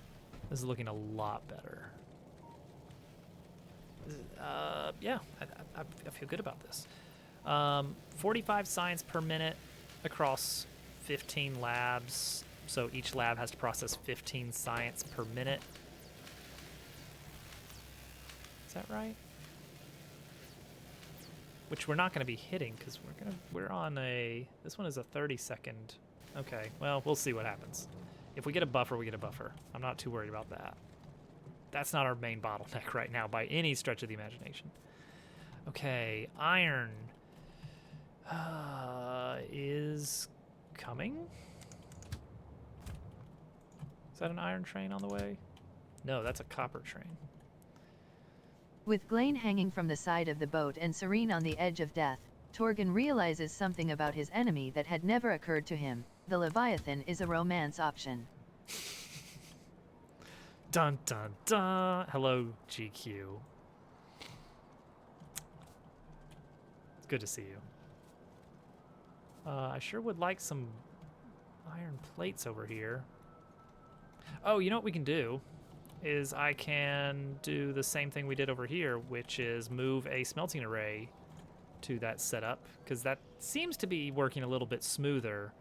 This is looking a lot better. Yeah, I feel good about this. 45 science per minute across 15 labs. So each lab has to process 15 science per minute. Is that right? Which we're not going to be hitting because we're on a, this one is a 30-second. Okay, well, we'll see what happens. If we get a buffer, we get a buffer. I'm not too worried about that. That's not our main bottleneck right now by any stretch of the imagination. Okay, iron is coming. Is that an iron train on the way? No, that's a copper train. With Glain hanging from the side of the boat and Serene on the edge of death, Torgon realizes something about his enemy that had never occurred to him. The Leviathan is a romance option. Dun dun dun. Hello, GQ. It's good to see you. I sure would like some iron plates over here. Oh, you know what we can do? Is I can do the same thing we did over here, which is move a smelting array to that setup, because that seems to be working a little bit smoother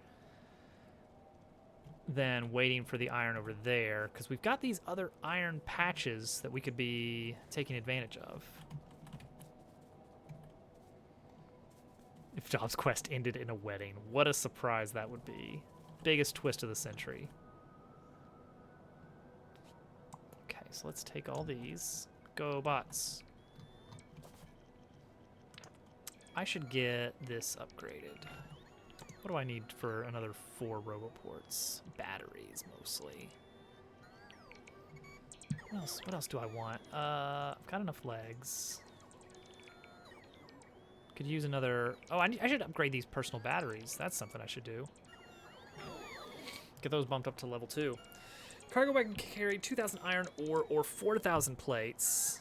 than waiting for the iron over there, because we've got these other iron patches that we could be taking advantage of. If Job's quest ended in a wedding, what a surprise that would be. Biggest twist of the century. Okay, so let's take all these. Go bots. I should get this upgraded. What do I need for another 4 roboports? Batteries, mostly. What else do I want? I've got enough legs. Could use another... Oh, I should upgrade these personal batteries. That's something I should do. Get those bumped up to level 2. Cargo wagon can carry 2,000 iron ore or 4,000 plates.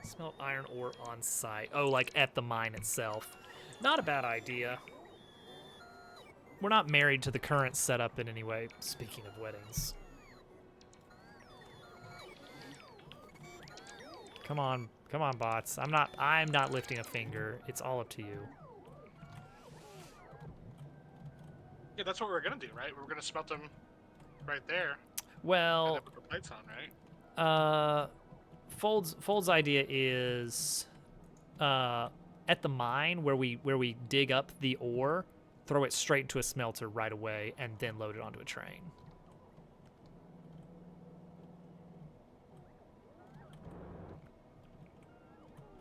Smelt iron ore on site. Oh, like at the mine itself. Not a bad idea. We're not married to the current setup in any way. Speaking of weddings. Come on, bots. I'm not lifting a finger. It's all up to you. Yeah, that's what we're gonna do, right? We're gonna smelt them right there. Well, and then put the plates on, right? Fold's idea is at the mine where we dig up the ore, throw it straight into a smelter right away, and then load it onto a train.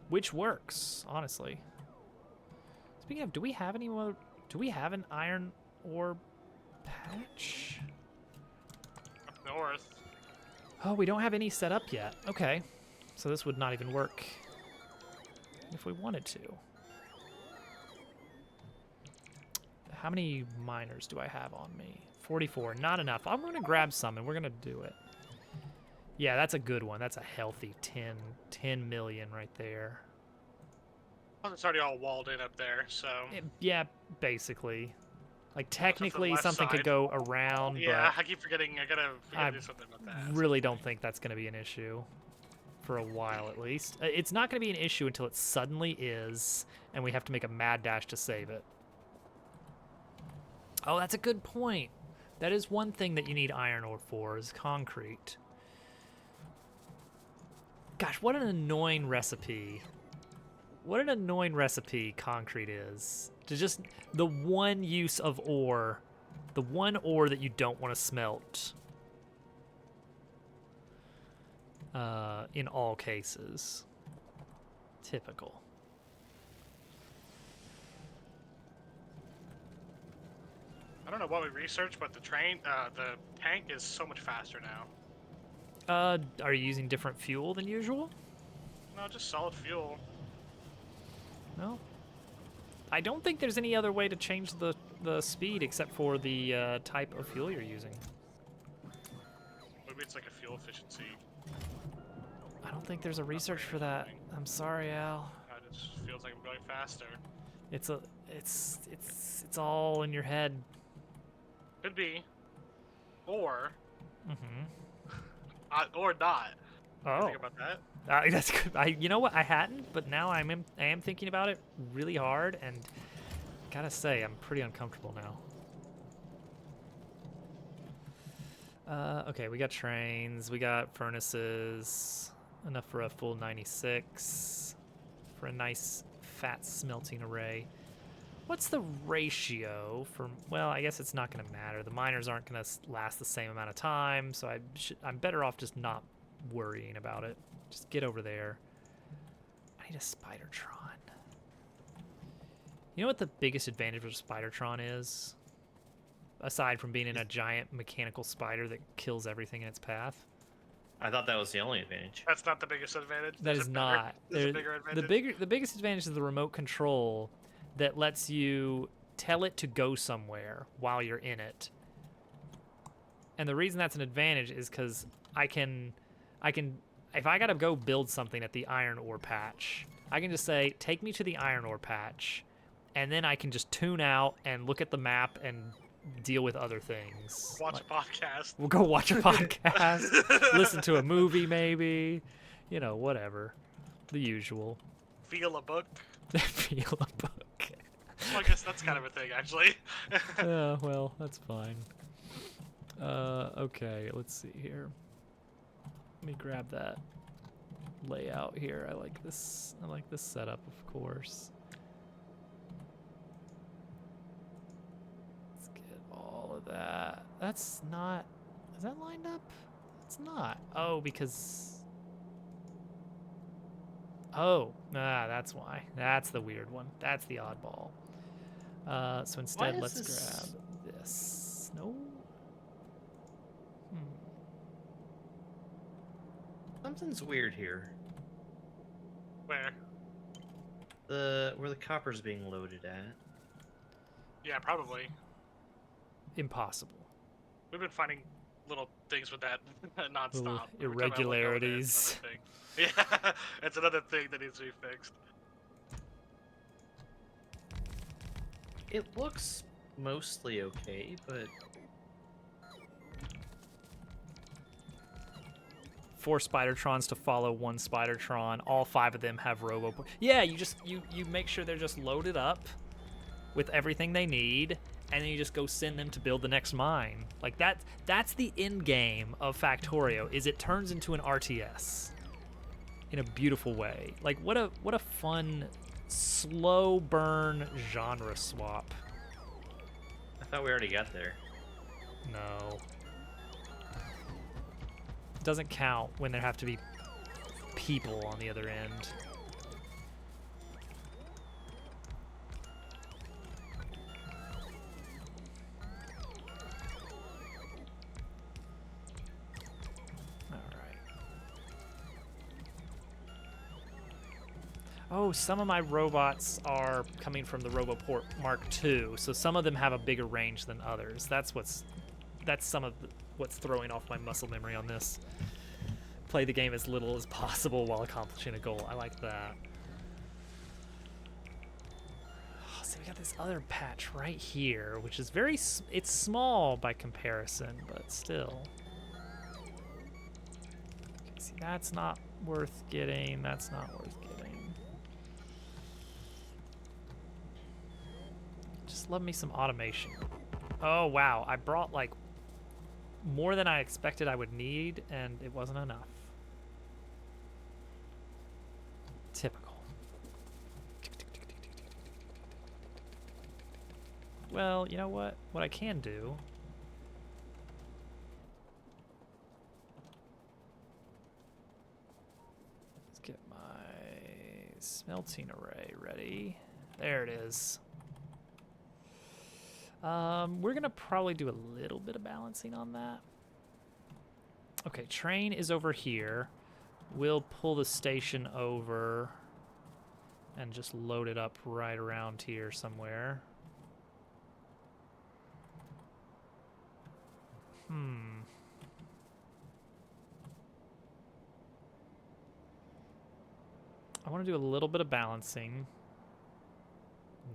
Which works, honestly. Speaking of, do we have any more? Do we have an iron ore patch? Up north. Oh, we don't have any set up yet. Okay. So this would not even work if we wanted to. How many miners do I have on me? 44. Not enough. I'm going to grab some and we're going to do it. Yeah, that's a good one. That's a healthy 10 million right there. Well, it's already all walled in up there, so... Yeah, basically. Like, technically, left something could side. go around, Yeah, but I keep forgetting. I gotta do something about that. really don't think that's going to be an issue. For a while, at least. It's not going to be an issue until it suddenly is, and we have to make a mad dash to save it. Oh, that's a good point. That is one thing that you need iron ore for, is concrete. Gosh, what an annoying recipe. What an annoying recipe concrete is. To just, the one use of ore, the one ore that you don't want to smelt. In all cases. Typical. I don't know what we researched, but the tank is so much faster now. Are you using different fuel than usual? No, just solid fuel. No. I don't think there's any other way to change the speed except for the type of fuel you're using. Maybe it's like a fuel efficiency. I don't think there's a research for that. I'm sorry, Al. It just feels like I'm going faster. It's all in your head. Could be. Or. Mm-hmm. Or not. Oh. Think about that. That's good. You know what? I hadn't, but now I am thinking about it really hard, and gotta say, I'm pretty uncomfortable now. Okay, we got trains, we got furnaces, enough for a full 96, for a nice fat smelting array. What's the ratio for? Well, I guess it's not gonna matter. The miners aren't gonna last the same amount of time, so I'm better off just not worrying about it. Just get over there. I need a Spidertron. You know what the biggest advantage of a Spidertron is? Aside from being in a giant mechanical spider that kills everything in its path? I thought that was the only advantage. That's not the biggest advantage. That is not. There's a bigger advantage. The biggest advantage is the remote control that lets you tell it to go somewhere while you're in it. And the reason that's an advantage is because I can, if I gotta go build something at the iron ore patch, I can just say, take me to the iron ore patch, and then I can just tune out and look at the map and deal with other things. Watch a podcast. We'll go watch a podcast, listen to a movie maybe, you know, whatever. The usual. Feel a book. Feel a book. Well, I guess that's kind of a thing, actually. Yeah, well, that's fine. Okay, let's see here. Let me grab that layout here. I like this setup, of course. Let's get all of that. That's not... Is that lined up? It's not. Oh, because... Oh, that's why. That's the weird one. That's the oddball. So instead, let's grab this. No? Something's weird here. Where? Where the copper's being loaded at. Yeah, probably. Impossible. We've been finding little things with that nonstop. Little Every time I look over there, irregularities. it's another thing. Yeah, it's another thing that needs to be fixed. It looks mostly okay, but 4 Spidertrons to follow 1 Spidertron. All 5 of them have Robo. Yeah, you make sure they're just loaded up with everything they need, and then you just go send them to build the next mine. Like that's the end game of Factorio. Is it turns into an RTS in a beautiful way. Like what a fun slow burn genre swap. I thought we already got there. No. Doesn't count when there have to be people on the other end. Oh, some of my robots are coming from the RoboPort Mark II, so some of them have a bigger range than others. That's some of what's throwing off my muscle memory on this. Play the game as little as possible while accomplishing a goal. I like that. Oh, so we got this other patch right here, which is it's small by comparison, but still. Okay, see, that's not worth getting. That's not worth getting. Just love me some automation. Oh, wow. I brought, like, more than I expected I would need, and it wasn't enough. Typical. Well, you know what? What I can do... Let's get my smelting array ready. There it is. We're gonna probably do a little bit of balancing on that. Okay, train is over here. We'll pull the station over and just load it up right around here somewhere. I want to do a little bit of balancing.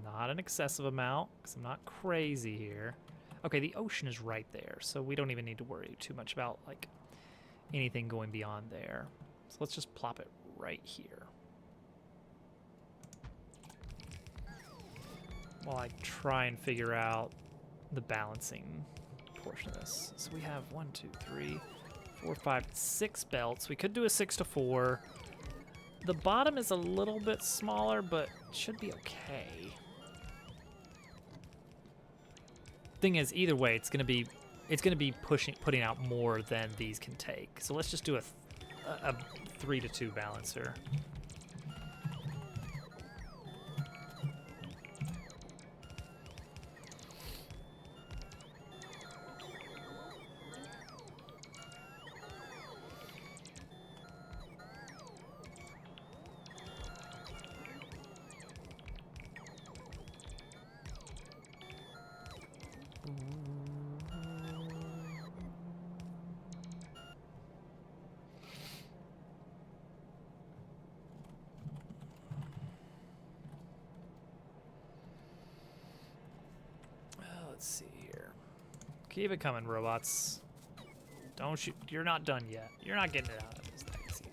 Not an excessive amount, because I'm not crazy here. Okay, the ocean is right there, so we don't even need to worry too much about, like, anything going beyond there. So let's just plop it right here. While I try and figure out the balancing portion of this. So we have 1, 2, 3, 4, 5, 6 belts. We could do a 6 to 4. The bottom is a little bit smaller, but should be okay. Thing is, either way, it's gonna be putting out more than these can take. So let's just do a 3 to 2 balancer. Let's see here. Keep it coming, robots. Don't shoot. You're not done yet. You're not getting it out of this that easy.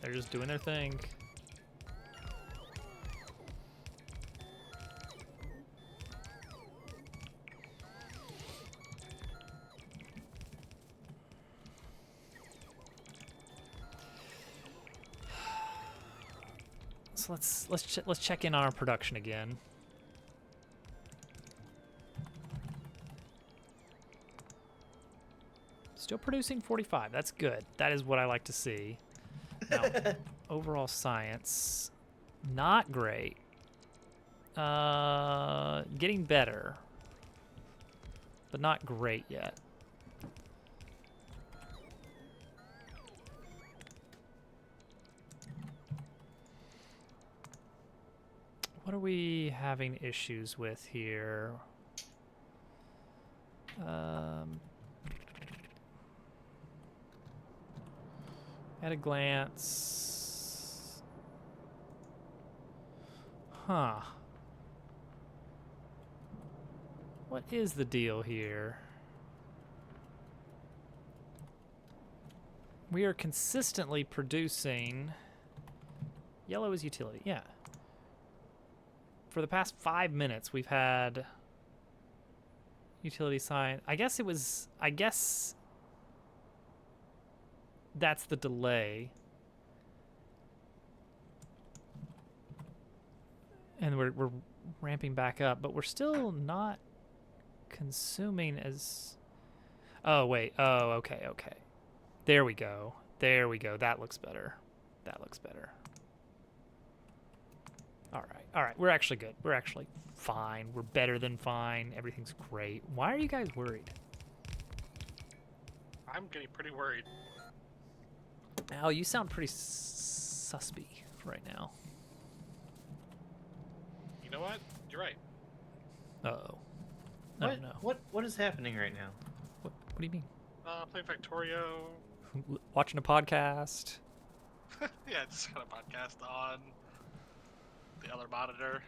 They're just doing their thing. So let's check in on our production again. Still producing 45. That's good. That is what I like to see. Now, overall science, not great. Getting better, but not great yet. What are we having issues with here? At a glance. Huh. What is the deal here? We are consistently producing. Yellow is utility, yeah. For the past 5 minutes, we've had utility sign. I guess that's the delay. And we're ramping back up, but we're still not consuming as... Oh, wait. Oh, okay, okay. There we go. There we go. That looks better. That looks better. All right. All right. We're actually good. We're actually fine. We're better than fine. Everything's great. Why are you guys worried? I'm getting pretty worried. Al, you sound pretty suspy right now. You know what? You're right. Uh-oh. What? Oh, no. What is happening right now? What do you mean? Playing Factorio. Watching a podcast? Yeah, just got a podcast on the other monitor.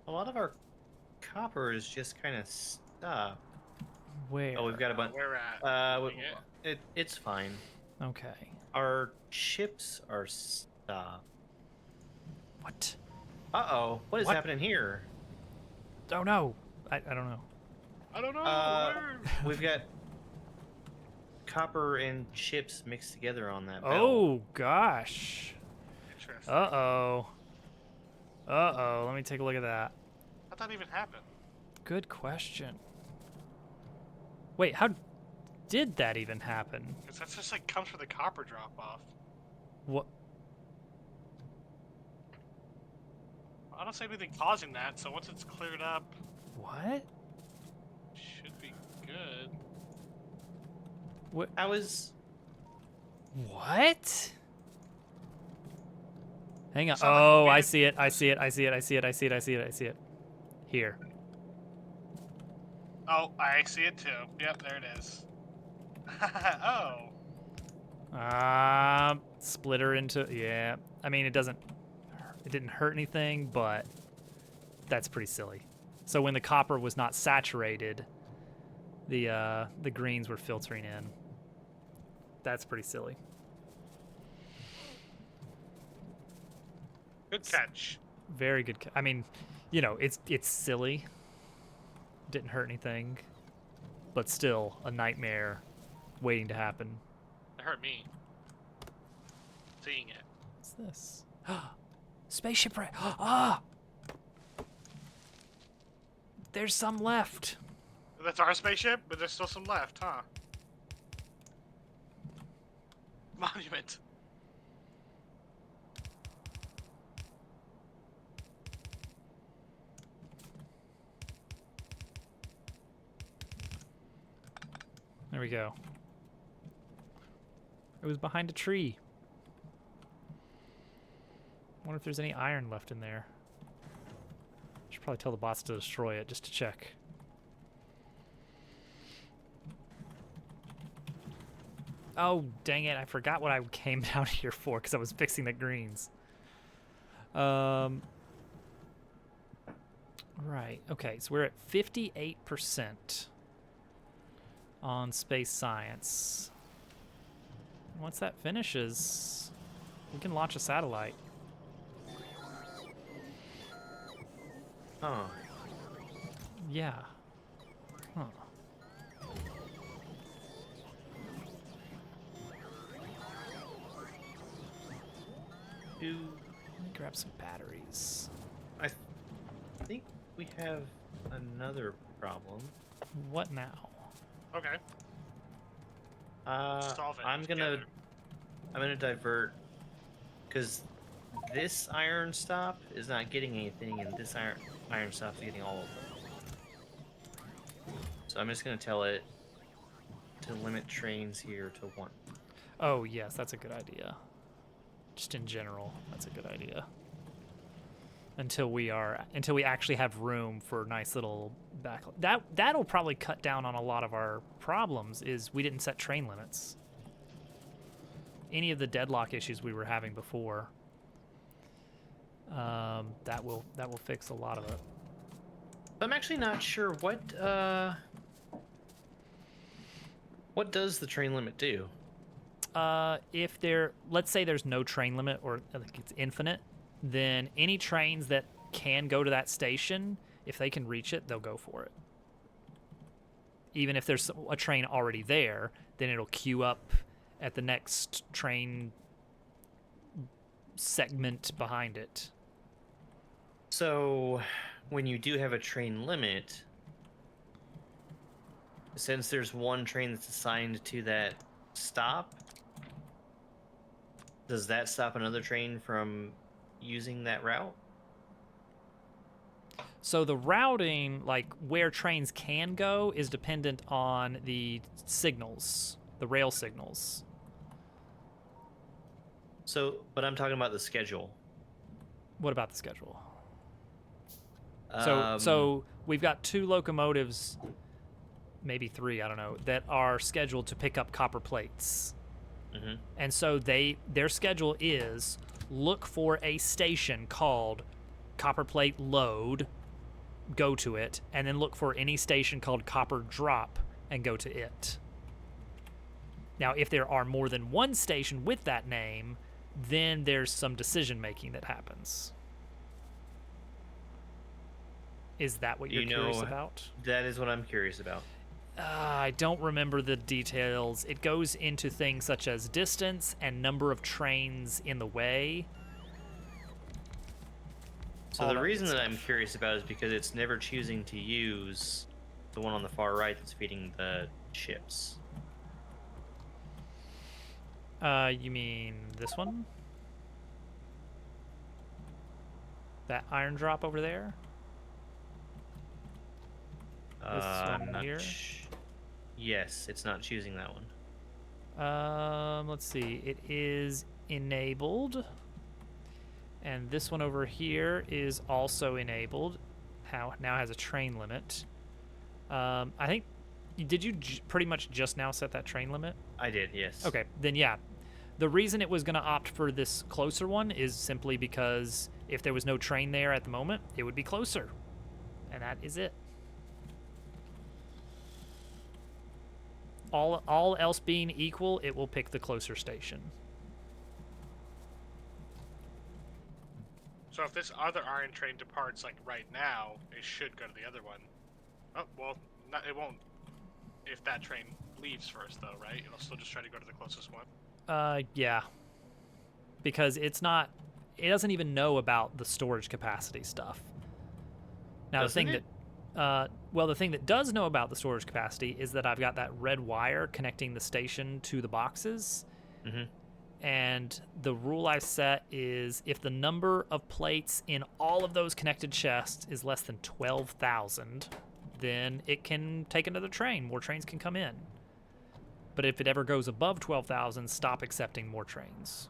A lot of our copper is just kind of stopped. Where? Oh, we've got a bunch. Where at? It's fine. Okay. Our chips are stopped. What? Uh-oh. What is What? happening here? Oh, no. I don't know. I don't know. Where? We've got copper and chips mixed together on that bell. Oh, gosh. Interesting. Uh-oh. Uh-oh. Let me take a look at that. How'd that even happen? Good question. Wait, how... did that even happen? Because that's just like comes from the copper drop off. What? I don't see anything causing that, so once it's cleared up, What? should be good. What? I was. What? Hang on. It's not like Oh, we I made see it. I see it. I see it. I see it. I see it. I see it. I see it. Here. Oh, I see it too. Yep, there it is. Oh. Splitter into, yeah. I mean, it didn't hurt anything, but that's pretty silly. So when the copper was not saturated, the greens were filtering in. That's pretty silly. Good catch. Very good. I mean, you know, it's silly. Didn't hurt anything, but still a nightmare waiting to happen. It hurt me. Seeing it. What's this? Spaceship right. Ah! There's some left. That's our spaceship, but there's still some left, huh? Monument. There we go. It was behind a tree. Wonder if there's any iron left in there. Should probably tell the bots to destroy it just to check. Oh, dang it. I forgot what I came down here for because I was fixing the greens. Right. Okay, so we're at 58% on space science. Once that finishes, we can launch a satellite. Huh. Yeah. Huh. Do Let me grab some batteries. I think we have another problem. What now? Okay. Solve it I'm together. gonna divert because this iron stop is not getting anything, and this iron stop is getting all of them. So I'm just gonna tell it to limit trains here to 1. Oh, yes, that's a good idea. Just in general, that's a good idea. Until we actually have room for nice little back. That'll probably cut down on a lot of our problems. Is we didn't set train limits. Any of the deadlock issues we were having before. That will fix a lot of it. I'm actually not sure what does the train limit do? If let's say there's no train limit, or I think it's infinite, then any trains that can go to that station, if they can reach it, they'll go for it. Even if there's a train already there, then it'll queue up at the next train segment behind it. So, when you do have a train limit, since there's one train that's assigned to that stop, does that stop another train from using that route? So the routing, like where trains can go, is dependent on the signals, the rail signals. So, but I'm talking about the schedule. What about the schedule? So we've got 2 locomotives, maybe 3, I don't know, that are scheduled to pick up copper plates. Mm-hmm. And so their schedule is look for a station called Copper Plate Load, go to it, and then look for any station called Copper Drop and go to it. Now, if there are more than one station with that name, then there's some decision making that happens. Is that what you're curious about? That is what I'm curious about. I don't remember the details. It goes into things such as distance and number of trains in the way. So All the that reason good that I'm stuff. curious about is because it's never choosing to use the one on the far right that's feeding the ships. You mean this one? That iron drop over there? This one Not here? Yes, it's not choosing that one. Let's see. It is enabled. And this one over here is also enabled. Now has a train limit. I think, did you pretty much just now set that train limit? I did, yes. Okay, then yeah. The reason it was going to opt for this closer one is simply because if there was no train there at the moment, it would be closer. And that is it. All else being equal, it will pick the closer station. So if this other iron train departs like right now, it should go to the other one. Oh well, it won't. If that train leaves first, though, right? It'll still just try to go to the closest one. Yeah. Because it doesn't even know about the storage capacity stuff. Now Doesn't the thing the thing that does know about the storage capacity is that I've got that red wire connecting the station to the boxes. Mm-hmm. And the rule I set is if the number of plates in all of those connected chests is less than 12,000, then it can take another train. More trains can come in. But if it ever goes above 12,000, stop accepting more trains.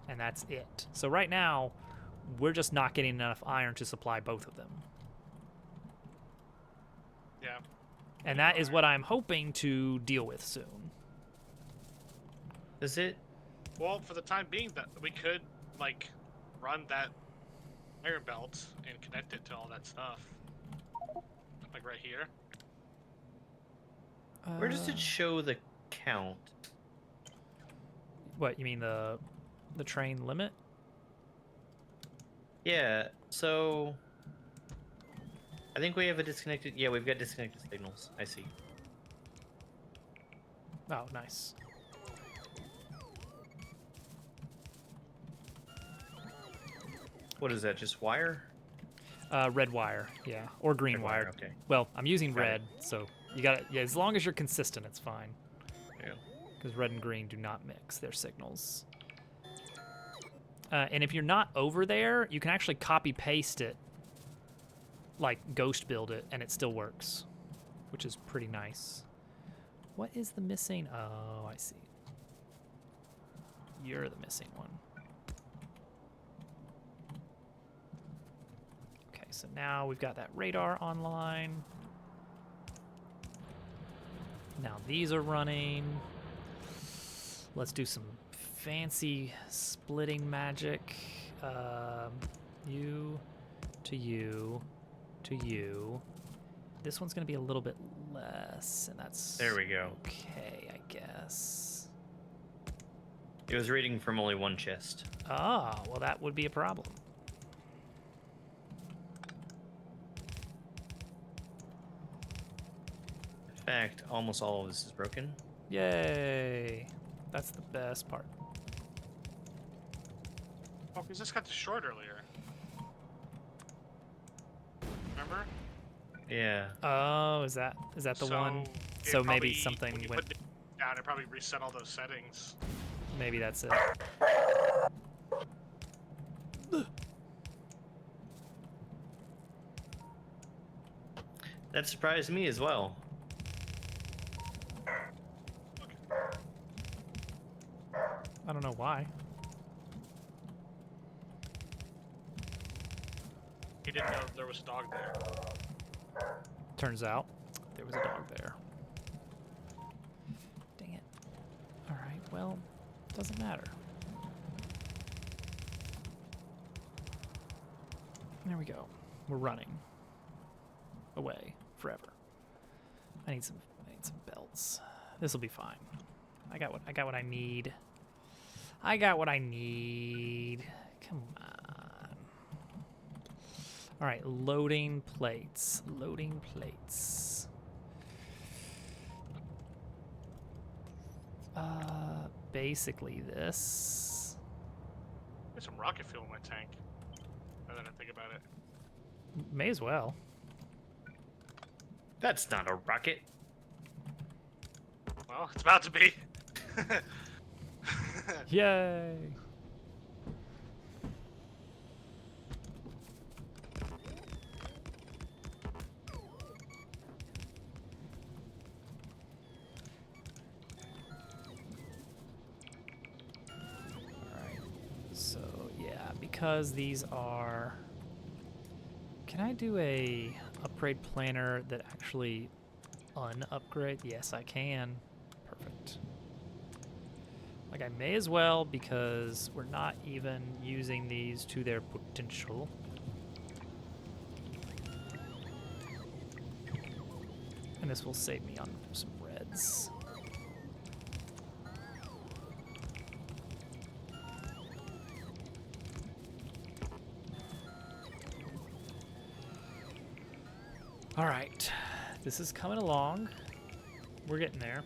And that's it. So right now, we're just not getting enough iron to supply both of them. Yeah. And that is what I'm hoping to deal with soon. Is it? Well, for the time being, that we could like run that iron belt and connect it to all that stuff, like right here. Where does it show the count? What, you mean the train limit? Yeah, so I think we have a disconnected. Yeah, we've got disconnected signals. I see. Oh, nice. What is that? Just wire? Red wire, yeah, or green Red wire, wire. okay. Well, I'm using Got it. red, so you got it. Yeah, as long as you're consistent, it's fine. Yeah. Because red and green do not mix their signals. And if you're not over there, you can actually copy paste it, like ghost build it, and it still works, which is pretty nice. What is the missing? Oh, I see. You're the missing one. Okay, so now we've got that radar online. Now these are running. Let's do some fancy splitting magic. You to you to you. This one's gonna be a little bit less, and that's There we go. okay, I guess. It was reading from only one chest. Ah, well that would be a problem. In fact, almost all of this is broken. Yay! That's the best part. Oh, because this got destroyed earlier. Remember? Yeah. Oh, is that the one? it So maybe probably, something when you went. put it down, it probably reset all those settings. Maybe that's it. That surprised me as well. I don't know why. He didn't know there was a dog there. Turns out there was a dog there. Dang it. All right. Well, doesn't matter. There we go. We're running away forever. I need some belts. This will be fine. I got what I need. I got what I need. Come on. All right, loading plates. Loading plates. Basically this. There's some rocket fuel in my tank. Now that I think about it. May as well. That's not a rocket. Well, Well, it's about to be. Yay! Alright. So, yeah, because these are... Can I do a upgrade planner that actually un-upgrade? Yes, I can. Perfect. Like, I may as well because we're not even using these to their potential. And this will save me on some reds. All right, this is coming along. We're getting there.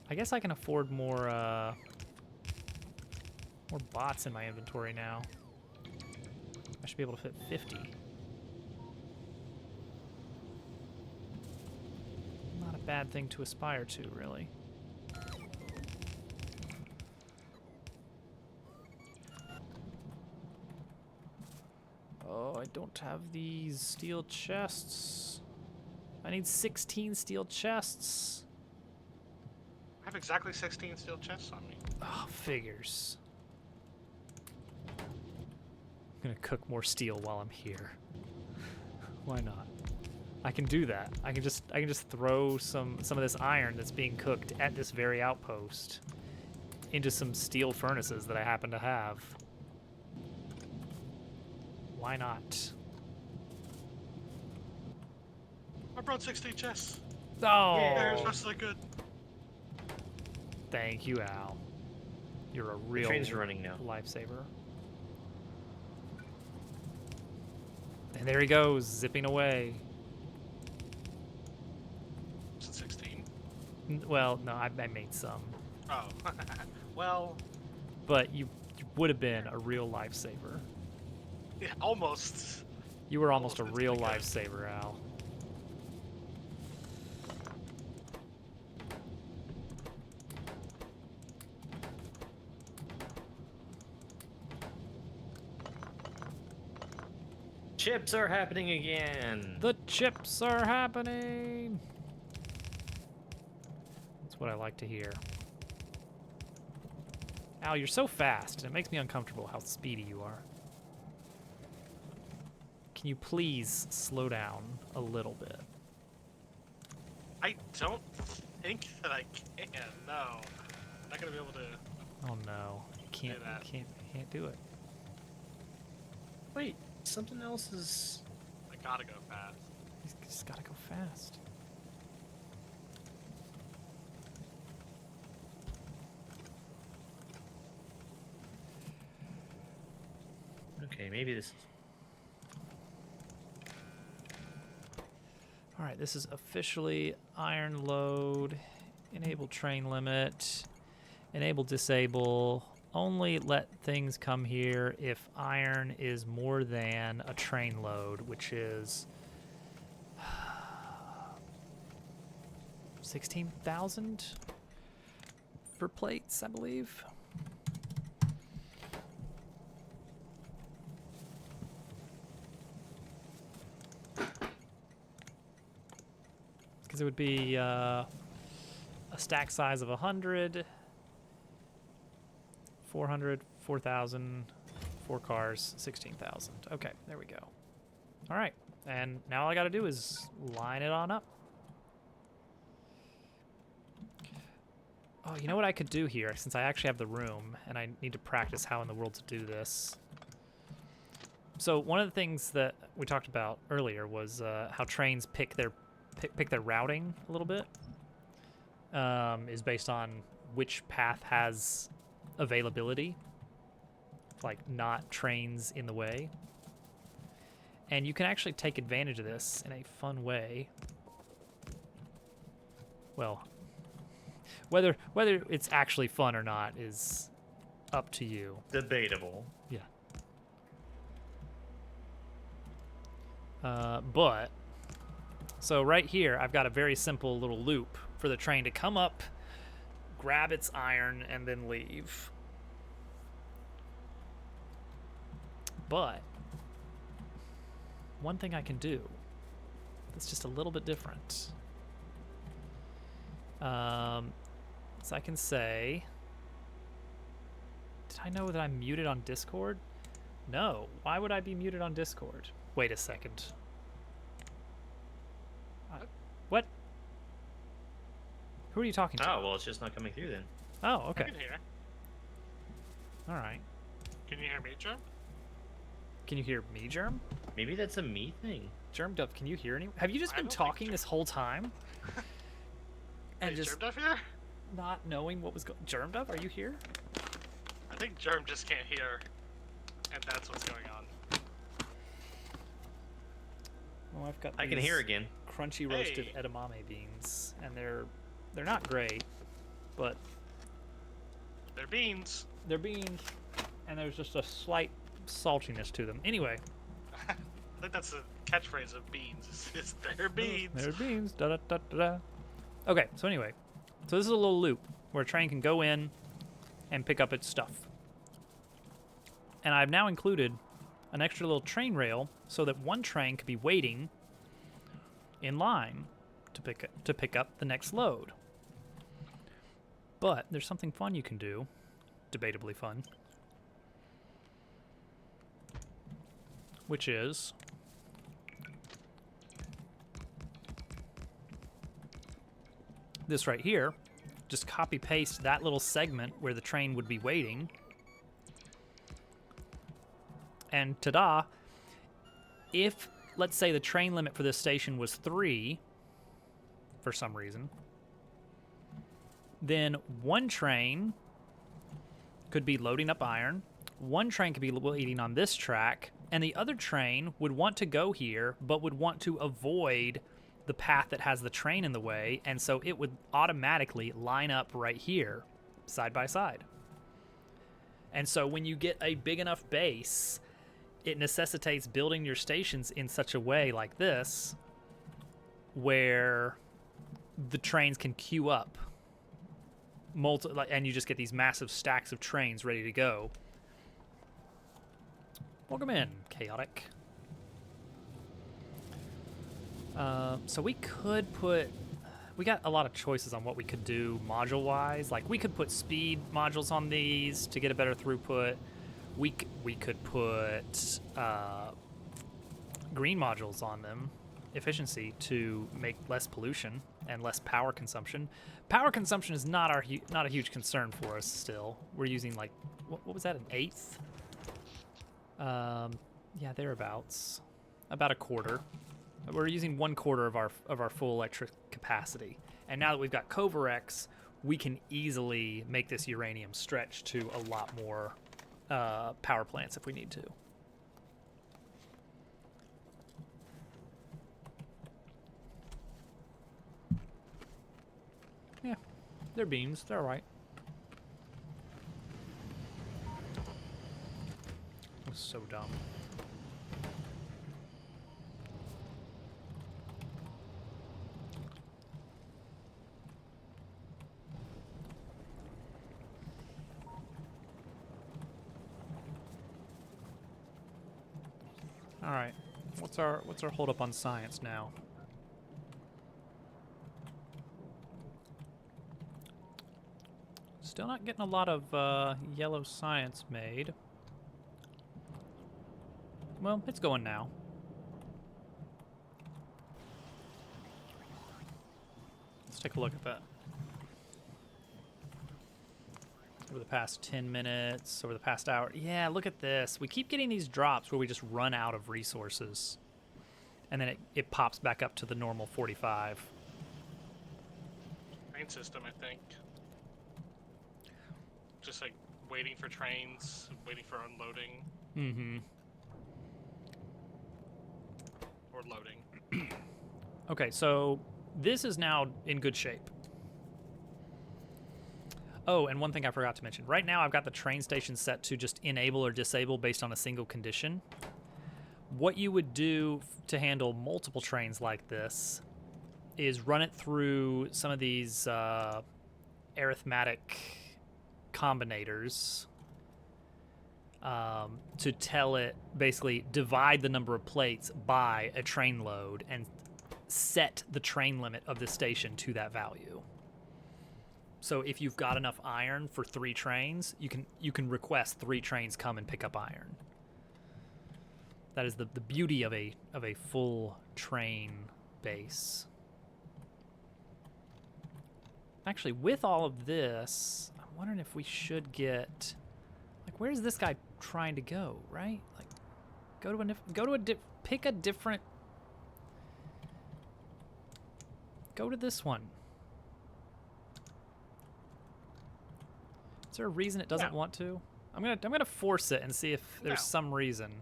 I guess I can afford more bots in my inventory now. I should be able to fit 50. Not a bad thing to aspire to, really. Oh, I don't have these steel chests. I need 16 steel chests. I have exactly 16 steel chests on me. Oh, figures. I'm gonna cook more steel while I'm here. Why not? I can do that. I can just throw some of this iron that's being cooked at this very outpost into some steel furnaces that I happen to have. Why not? I brought 16 chests. Oh, Yeah, as much as I could. thank you, Al. You're a real train's running now. lifesaver. And there he goes, zipping away. Is it 16? Well, no, I made some. Oh. Well, But you would have been a real lifesaver. yeah, almost. You were almost a Almost real pretty good. lifesaver, Al. Chips are happening again. The chips are happening! That's what I like to hear. Al, you're so fast, and it makes me uncomfortable how speedy you are. Can you please slow down a little bit? I don't think that I can. No, I'm not gonna be able to. Oh no, you can't, that. you can't do it. Wait, something else is. I gotta go fast. You just gotta go fast. Okay, maybe this is. All right, this is officially iron load, enable train limit, enable disable, only let things come here if iron is more than a train load, which is 16,000 for plates, I believe. Because it would be a stack size of 100, 400, 4,000, 4 cars, 16,000. Okay, there we go. All right, and now all I got to do is line it on up. Oh, you know what I could do here, since I actually have the room, and I need to practice how in the world to do this. So one of the things that we talked about earlier was how trains pick their routing a little bit. Is based on which path has availability, like not trains in the way. And you can actually take advantage of this in a fun way. Well, whether it's actually fun or not is up to you. Debatable. Yeah. But, so right here, I've got a very simple little loop for the train to come up, grab its iron, and then leave. But, one thing I can do that's just a little bit different. So I can say, did I know that I'm muted on Discord? No. Why would I be muted on Discord? Wait a second. What? Who are you talking to? Oh, well, it's just not coming through then. Oh, I okay. can hear. All right. Can you hear me, Jim? Can you hear me, Germ? Maybe that's a me thing. Germ Dove, can you hear any? Have you just I been don't think talking so. this whole time? And Hey, just Germ Duff here? not knowing what was going. Germ Dove, are you here? I think Germ just can't hear, and that's what's going on. Well, I've got. I can these hear again. Crunchy roasted Hey. edamame beans, and they're not great, but They're beans. they're beans, and there's just a slight saltiness to them. Anyway, I think that's the catchphrase of beans. Is they're beans. they're beans. Da da da da da. Okay, so anyway, so this is a little loop where a train can go in and pick up its stuff, and I've now included an extra little train rail so that one train could be waiting in line to pick up the next load. But there's something fun you can do, debatably fun, which is this right here. Just copy paste that little segment where the train would be waiting, and ta-da, if, let's say, the train limit for this station was 3 for some reason, then one train could be loading up iron, one train could be waiting on this track, and the other train would want to go here, but would want to avoid the path that has the train in the way, and so it would automatically line up right here, side by side. And so when you get a big enough base, it necessitates building your stations in such a way like this, where the trains can queue up, and you just get these massive stacks of trains ready to go. Welcome in, Chaotic. So we could put... We got a lot of choices on what we could do module-wise. Like, we could put speed modules on these to get a better throughput. We could put green modules on them, efficiency, to make less pollution and less power consumption. Power consumption is not a huge concern for us still. We're using, like, what was that, an eighth? Yeah, thereabouts. About a quarter. We're using 1/4 of our full electric capacity. And now that we've got Covarex, we can easily make this uranium stretch to a lot more power plants if we need to. Yeah, they're beans. They're all right. That was so dumb. All right, what's our hold up on science now? Still not getting a lot of yellow science made. Well, it's going now. Let's take a look at that. Over the past 10 minutes, over the past hour. Yeah, look at this. We keep getting these drops where we just run out of resources. And then it pops back up to the normal 45. Train system, I think. Just like waiting for trains, waiting for unloading. Mm-hmm. Or loading. Okay, so this is now in good shape. Oh, and one thing I forgot to mention. Right now I've got the train station set to just enable or disable based on a single condition. what you would do to handle multiple trains like this is run it through some of these arithmetic combinators to tell it, basically divide the number of plates by a train load and set the train limit of the station to that value. So if you've got enough iron for 3 trains, you can request 3 trains come and pick up iron. That is the beauty of a full train base. Actually, with all of this, I'm wondering if we should get, like, where's this guy trying to go? Right? Like, pick a different. Go to this one. Is there a reason it doesn't want to? I'm gonna force it and see if there's some reason.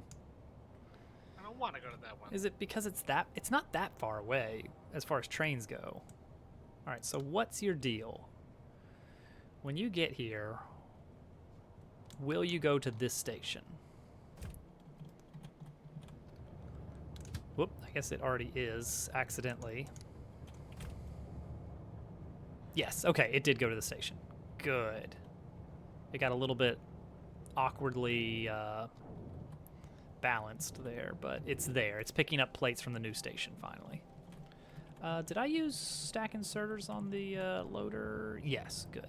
I don't want to go to that one. Is it because it's not that far away as far as trains go? All right, so what's your deal? When you get here, will you go to this station? Whoop, I guess it already is accidentally. Yes, okay, it did go to the station. Good. It got a little bit awkwardly balanced there, but it's there. It's picking up plates from the new station finally. Did I use stack inserters on the loader? Yes, good.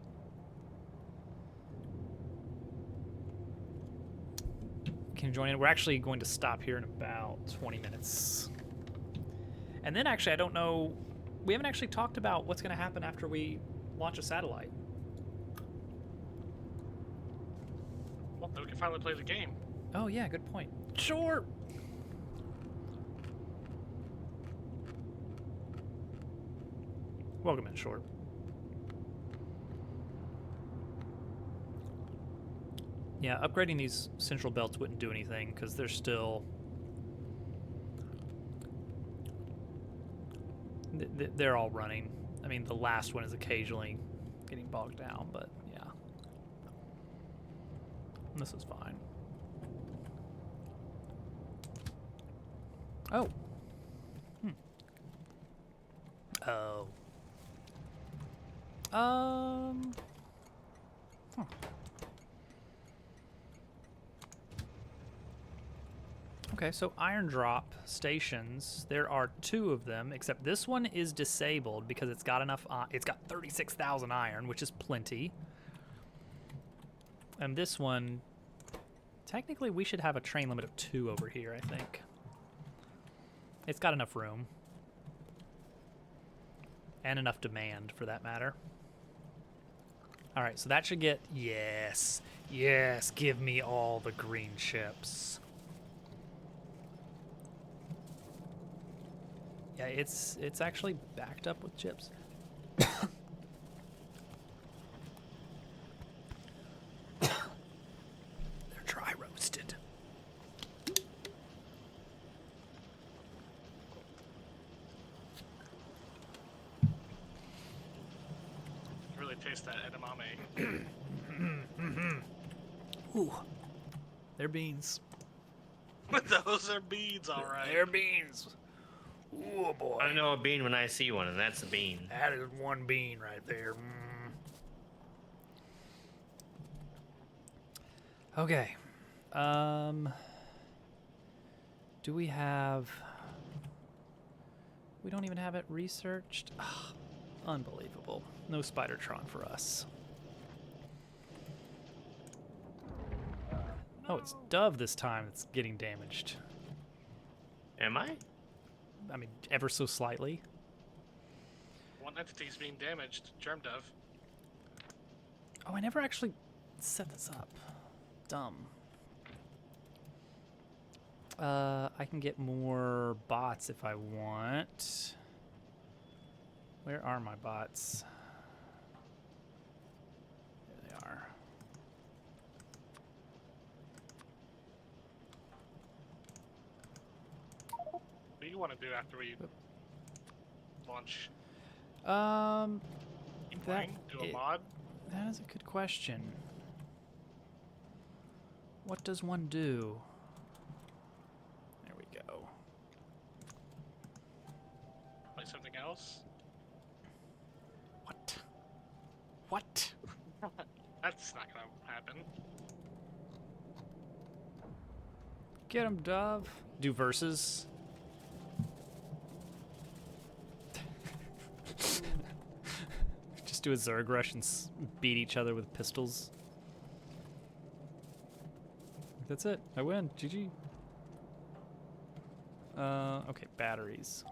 Can you join in? We're actually going to stop here in about 20 minutes. And then actually, I don't know, we haven't actually talked about what's going to happen after we launch a satellite. Well, then we can finally play the game. Oh yeah, good point. Sure. Welcome in, Short. Yeah, upgrading these central belts wouldn't do anything because they're still... They're all running. I mean, the last one is occasionally getting bogged down, but yeah. This is fine. Oh. Oh. Huh. Okay, so iron drop stations, there are 2 of them, except this one is disabled because it's got enough, it's got 36,000 iron, which is plenty. And this one, technically we should have a train limit of 2 over here, I think. It's got enough room. And enough demand, for that matter. All right, so that should get... Yes. Yes, give me all the green chips. Yeah, it's actually backed up with chips. They're dry roasted. Really taste that edamame. Ooh, they're beans. Those are beans, all right. They're beans. Ooh, boy. I know a bean when I see one, and that's a bean. That is one bean right there. Okay. Do we have... We don't even have it researched? Ugh, unbelievable. No Spidertron for us. Oh, it's Dove this time that's getting damaged. Am I? I mean, ever so slightly. One entity's being damaged. Germ Dove. Oh, I never actually set this up. Dumb. I can get more bots if I want. Where are my bots? There they are. What do you want to do after we launch? Keep playing? Do a mod? That is a good question. What does one do? There we else? What? What? That's not gonna happen. Get him, Dove. Do verses. Just do a Zerg rush and beat each other with pistols. That's it. I win. GG. Okay, batteries.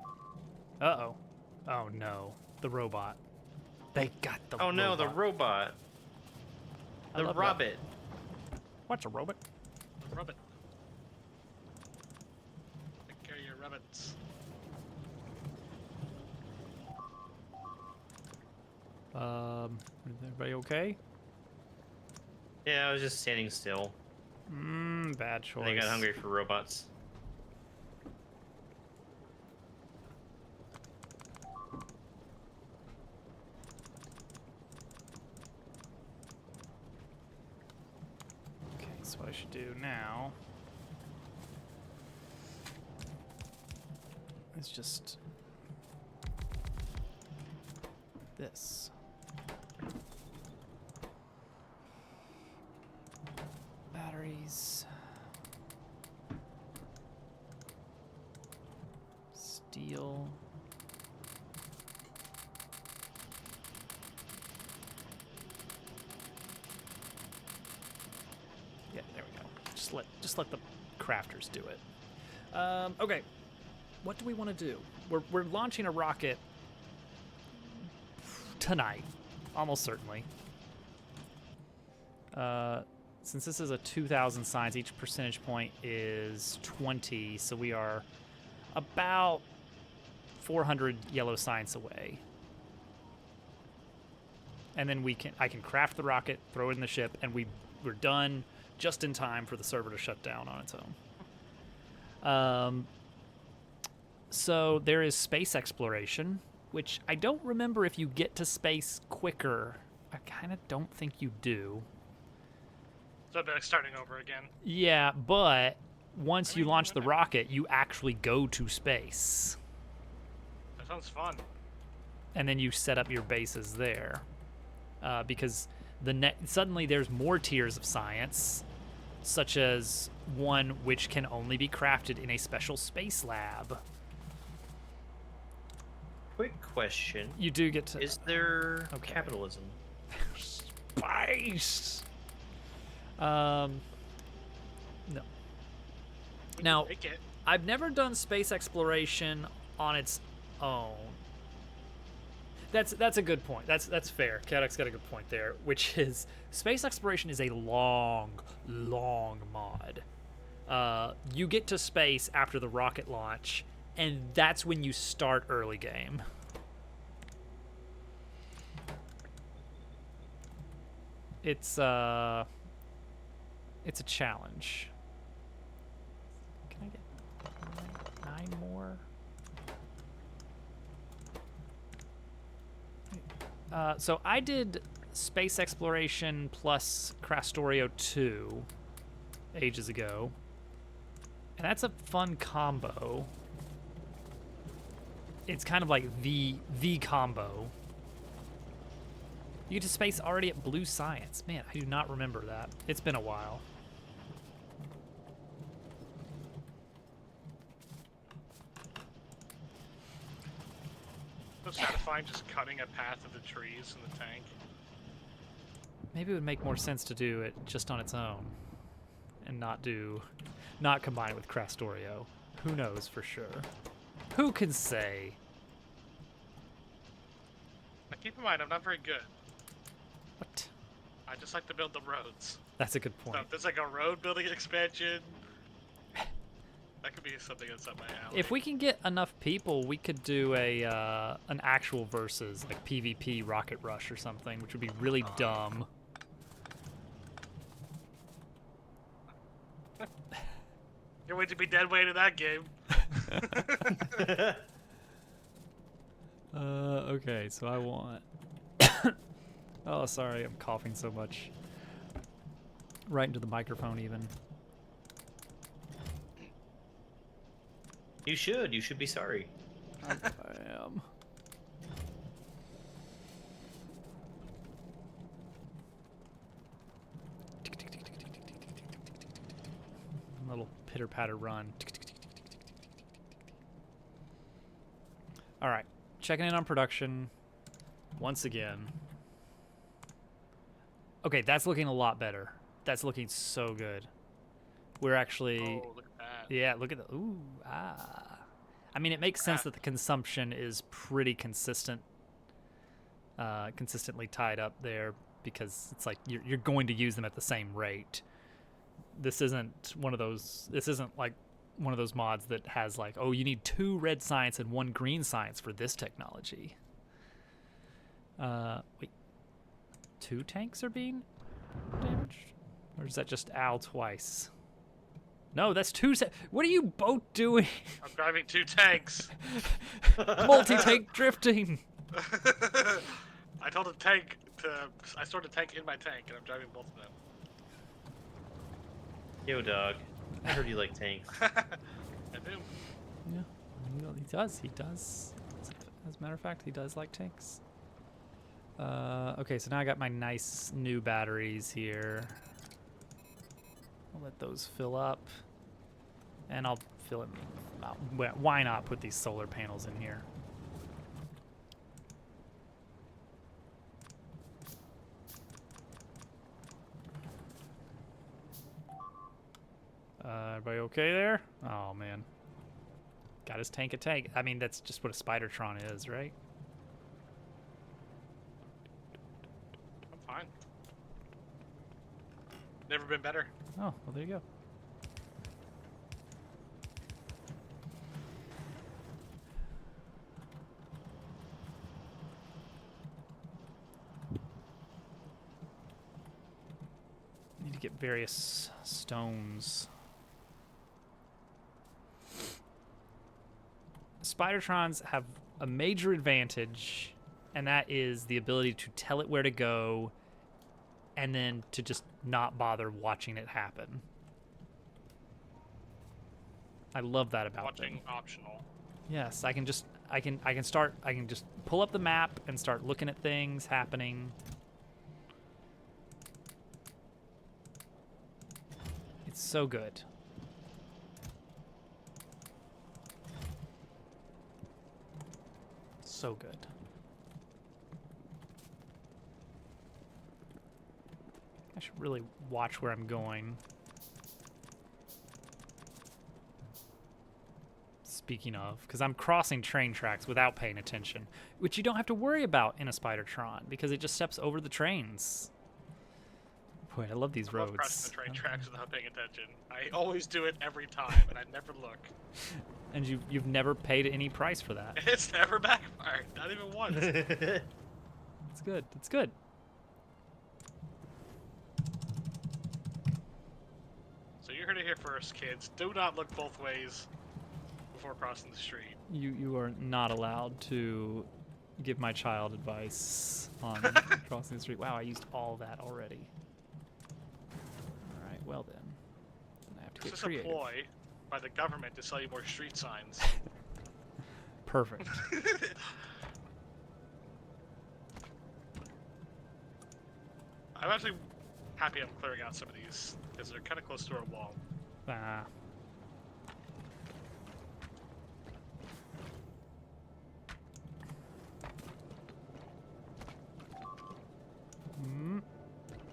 Uh-oh. Oh, no. The robot. They got the Oh no, robot. the robot. I The love that. rabbit. What's a robot? Rabbit. Take care of your rabbits. Is everybody okay? Yeah, I was just standing still. Bad choice. And I got hungry for robots. Okay, so what I should do now is just this. Batteries. Steel. Yeah, there we go. Just let the crafters do it. Okay. What do we want to do? We're launching a rocket tonight, almost certainly. Since this is a 2,000 science, each percentage point is 20, so we are about 400 yellow science away. And then I can craft the rocket, throw it in the ship, and we're done just in time for the server to shut down on its own. So there is space exploration, which I don't remember if you get to space quicker. I kind of don't think you do. So it'd be like starting over again. Yeah, but once you launch the rocket, you actually go to space. That sounds fun. And then you set up your bases there. Because suddenly there's more tiers of science, such as one which can only be crafted in a special space lab. Quick question. You do get to... Is there Okay. capitalism? Space! No. Now, Make it. I've never done space exploration on its own. That's a good point. That's fair. Kadok's got a good point there, which is space exploration is a long mod. You get to space after the rocket launch, and that's when you start early game. It's a challenge. Can I get 9 more? So I did space exploration plus Factorio 2 ages ago, and that's a fun combo. It's kind of like the combo. You get to space already at Blue Science. Man, I do not remember that. It's been a while. So satisfying just cutting a path of the trees in the tank. Maybe it would make more sense to do it just on its own and not combine it with Factorio. Who knows for sure? Who can say? Now keep in mind, I'm not very good. What? I just like to build the roads. That's a good So point. if there's like a road building expansion, that could be something that's up my alley. If we can get enough people, we could do an actual versus, like PvP Rocket Rush or something, which would be really dumb. Can't wait to be dead weight in that game. Okay, so I want... Oh, sorry, I'm coughing so much. Right into the microphone, even. You should be sorry. I am. pitter-patter run. All right, checking in on production once again. Okay, that's looking a lot better. That's looking so good. We're actually, Oh, look at that. yeah, look at the, ooh, ah. I mean, it makes sense that the consumption is pretty consistent, consistently tied up there, because it's like you're going to use them at the same rate. This isn't one of those, this isn't like one of those mods that has like, oh, you need 2 red science and 1 green science for this technology. Wait, 2 tanks are being damaged? Or is that just Al twice? No, that's 2 what are you both doing? I'm driving 2 tanks. Multi-tank drifting. I told a tank to. I stored a tank in my tank, and I'm driving both of them. Yo, dog. I heard you like tanks. I do. Yeah, well, he does. He does. As a matter of fact, he does like tanks. Okay, so now I got my nice new batteries here. I'll let those fill up, and I'll fill it. Why not put these solar panels in here? Everybody okay there? Oh man, got his tank a tank. I mean, that's just what a Spidertron is, right? I'm fine. Never been better. Oh, well, there you go. Need to get various stones. Spidertrons have a major advantage, and that is the ability to tell it where to go and then to just not bother watching it happen. I love that about them. Watching optional. Yes, I can just I can just pull up the map and start looking at things happening. It's so good. So good. I should really watch where I'm going. Speaking of, because I'm crossing train tracks without paying attention, which you don't have to worry about in a Spidertron because it just steps over the trains. Boy, I love these I love roads. crossing the train tracks without paying attention. I always do it every time, and I never look. And you've never paid any price for that. It's never backfired, not even once. It's good. It's good. So you heard it here first, kids. Do not look both ways before crossing the street. You are not allowed to give my child advice on crossing the street. Wow, I used all that already. All right, well then. I have to This get is a creative. ploy by the government to sell you more street signs. Perfect. I'm actually happy I'm clearing out some of these because they're kind of close to our wall. Ah.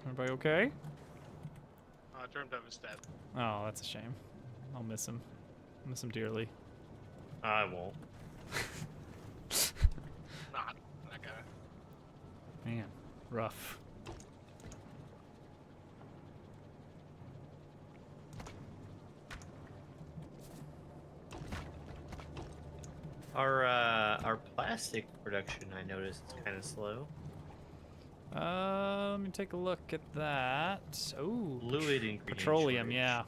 Everybody okay? Germdove is dead. Oh, that's a shame. I'll miss him. Miss him dearly. I won't. Not gonna. Man, rough. Our plastic production, I noticed, is kind of slow. Let me take a look at that. Oh, Fluid ingredient petroleum, shortage. yeah.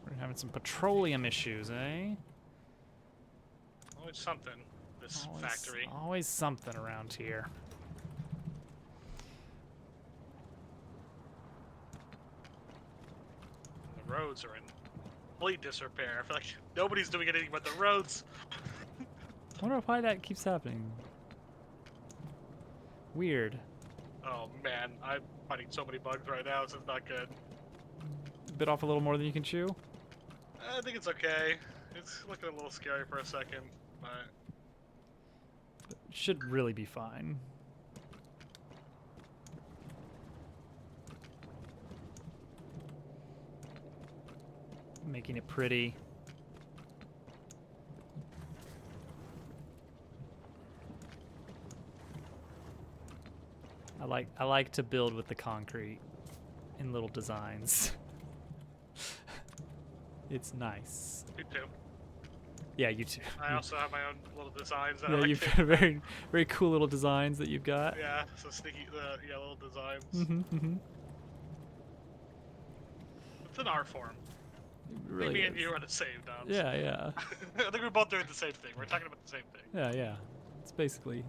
We're having some petroleum issues, eh? Always something. This factory. Always something around here. The roads are in complete disrepair. I feel like nobody's doing anything but the roads. I wonder why that keeps happening. Weird. Oh man, I'm fighting so many bugs right now. This is not good. Bit off a little more than you can chew? I think it's okay. It's looking a little scary for a second, but Should really be fine. Making it pretty. I like to build with the concrete in little designs. It's nice. you too. Yeah, you too. I also have my own little designs that I Yeah, like you've to. got very very cool little designs that you've got. Yeah, so sneaky, yeah, little designs. Mm-hmm. It's an art form. It I really think me and is. you are the same, Dom. Yeah, yeah. I think we're both doing the same thing. We're talking about the same thing. Yeah, yeah. It's basically.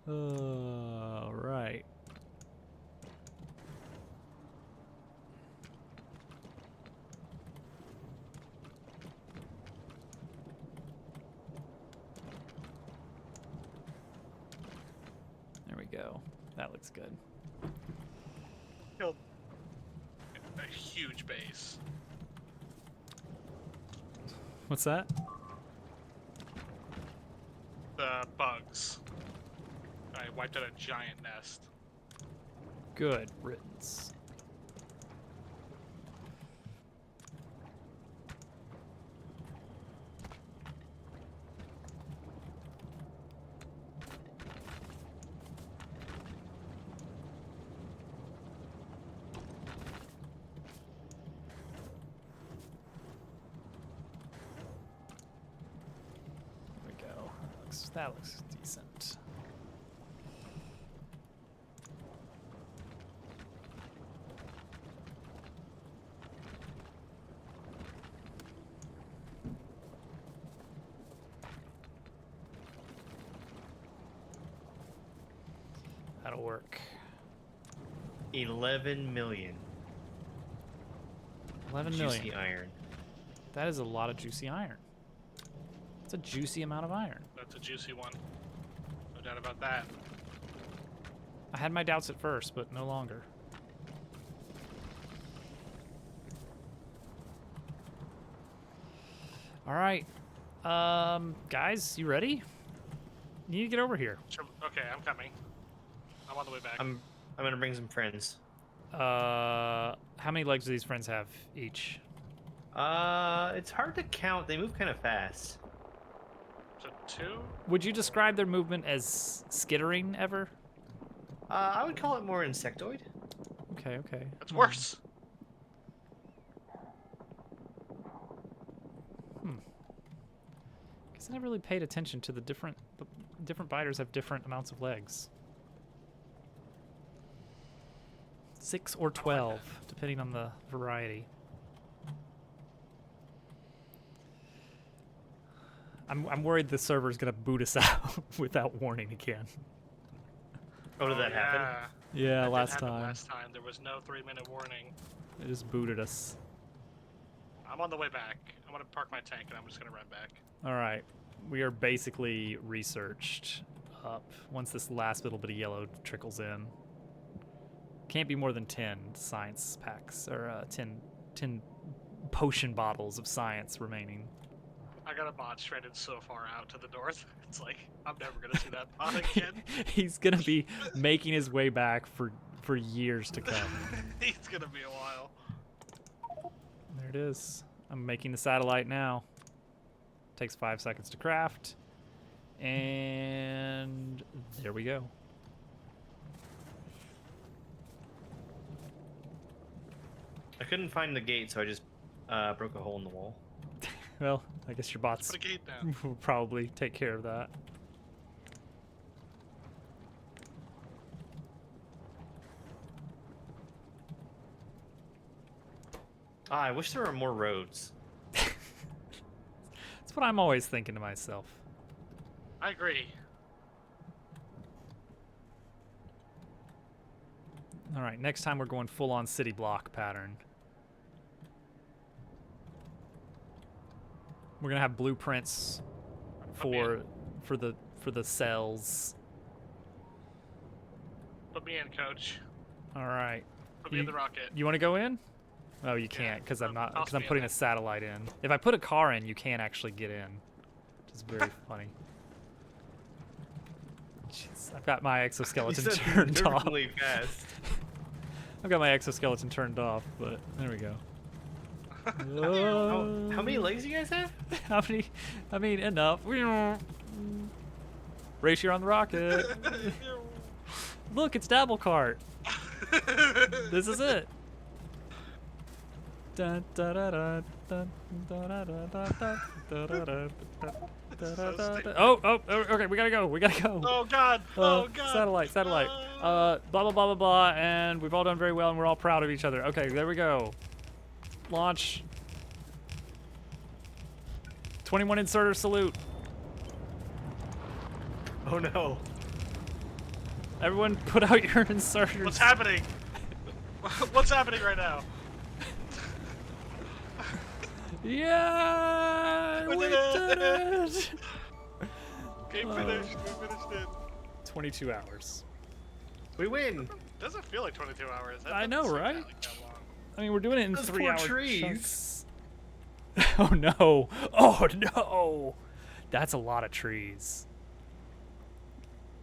Right. There we go. That looks good. Killed a huge base. What's that? The bugs. I wiped out a giant nest. Good riddance. There we go. That looks decent. That'll work. 11 million. 11 million. Juicy iron. That is a lot of juicy iron. It's a juicy amount of iron. That's a juicy one. No doubt about that. I had my doubts at first, but no longer. All right. Guys, you ready? You need to get over here. Sure. Okay, I'm coming. I'm on the way back. I'm gonna bring some friends. How many legs do these friends have each? It's hard to count. They move kind of fast. So 2? Would you describe their movement as skittering ever? I would call it more insectoid. Okay, okay. That's worse. Guess I never really paid attention to the different biters have different amounts of legs. 6 or 12, depending on the variety. I'm worried the server's gonna boot us out without warning again. Oh, did that happen? Yeah, That did last happen time. Last time there was no 3-minute warning. They just booted us. I'm on the way back. I'm gonna park my tank and I'm just gonna run back. All right, we are basically researched up. Once this last little bit of yellow trickles in, can't be more than 10 science packs or 10 potion bottles of science remaining. I got a bot shredded so far out to the north. It's like I'm never gonna see that bot again. He's gonna be making his way back for years to come. He's gonna be a while. There it is. I'm making the satellite now. Takes 5 seconds to craft. And there we go. I couldn't find the gate, so I just broke a hole in the wall. Well, I guess your bots Put a gate down. will probably take care of that. I wish there were more roads. That's what I'm always thinking to myself. I agree. All right, next time we're going full on city block pattern. We're gonna have blueprints for the cells. Put me in, coach. All right. Put me in the rocket. You want to go in? Oh, you can't because I'm not I'll because I'm stay putting in a satellite in. If I put a car in, you can't actually get in, which is very funny. Jeez, I've got my exoskeleton You said turned off. really fast. I've got my exoskeleton turned off, but there we go. How many legs do you guys have? How many? I mean, enough. Race, you're on the rocket. Look, it's Dabble Cart. This is it. Dun, da, da, da, dun, da, da, da, da, da, da, da, da, da, da. Oh, okay, we gotta go. Oh God! Oh God! Satellite. Blah, blah, blah, blah, blah, and we've all done very well, and we're all proud of each other. Okay, there we go. Launch. 21 inserter salute. Oh no. Everyone put out your inserters. What's happening? What's happening right now? Yeah! We We did did it! it! Game finished. We finished it. 22 hours. We win. Doesn't feel like 22 hours. That I doesn't know, seem right? like that long. I mean, we're doing it in Those 3 poor hour trees. chunks. Oh no! Oh no! That's a lot of trees.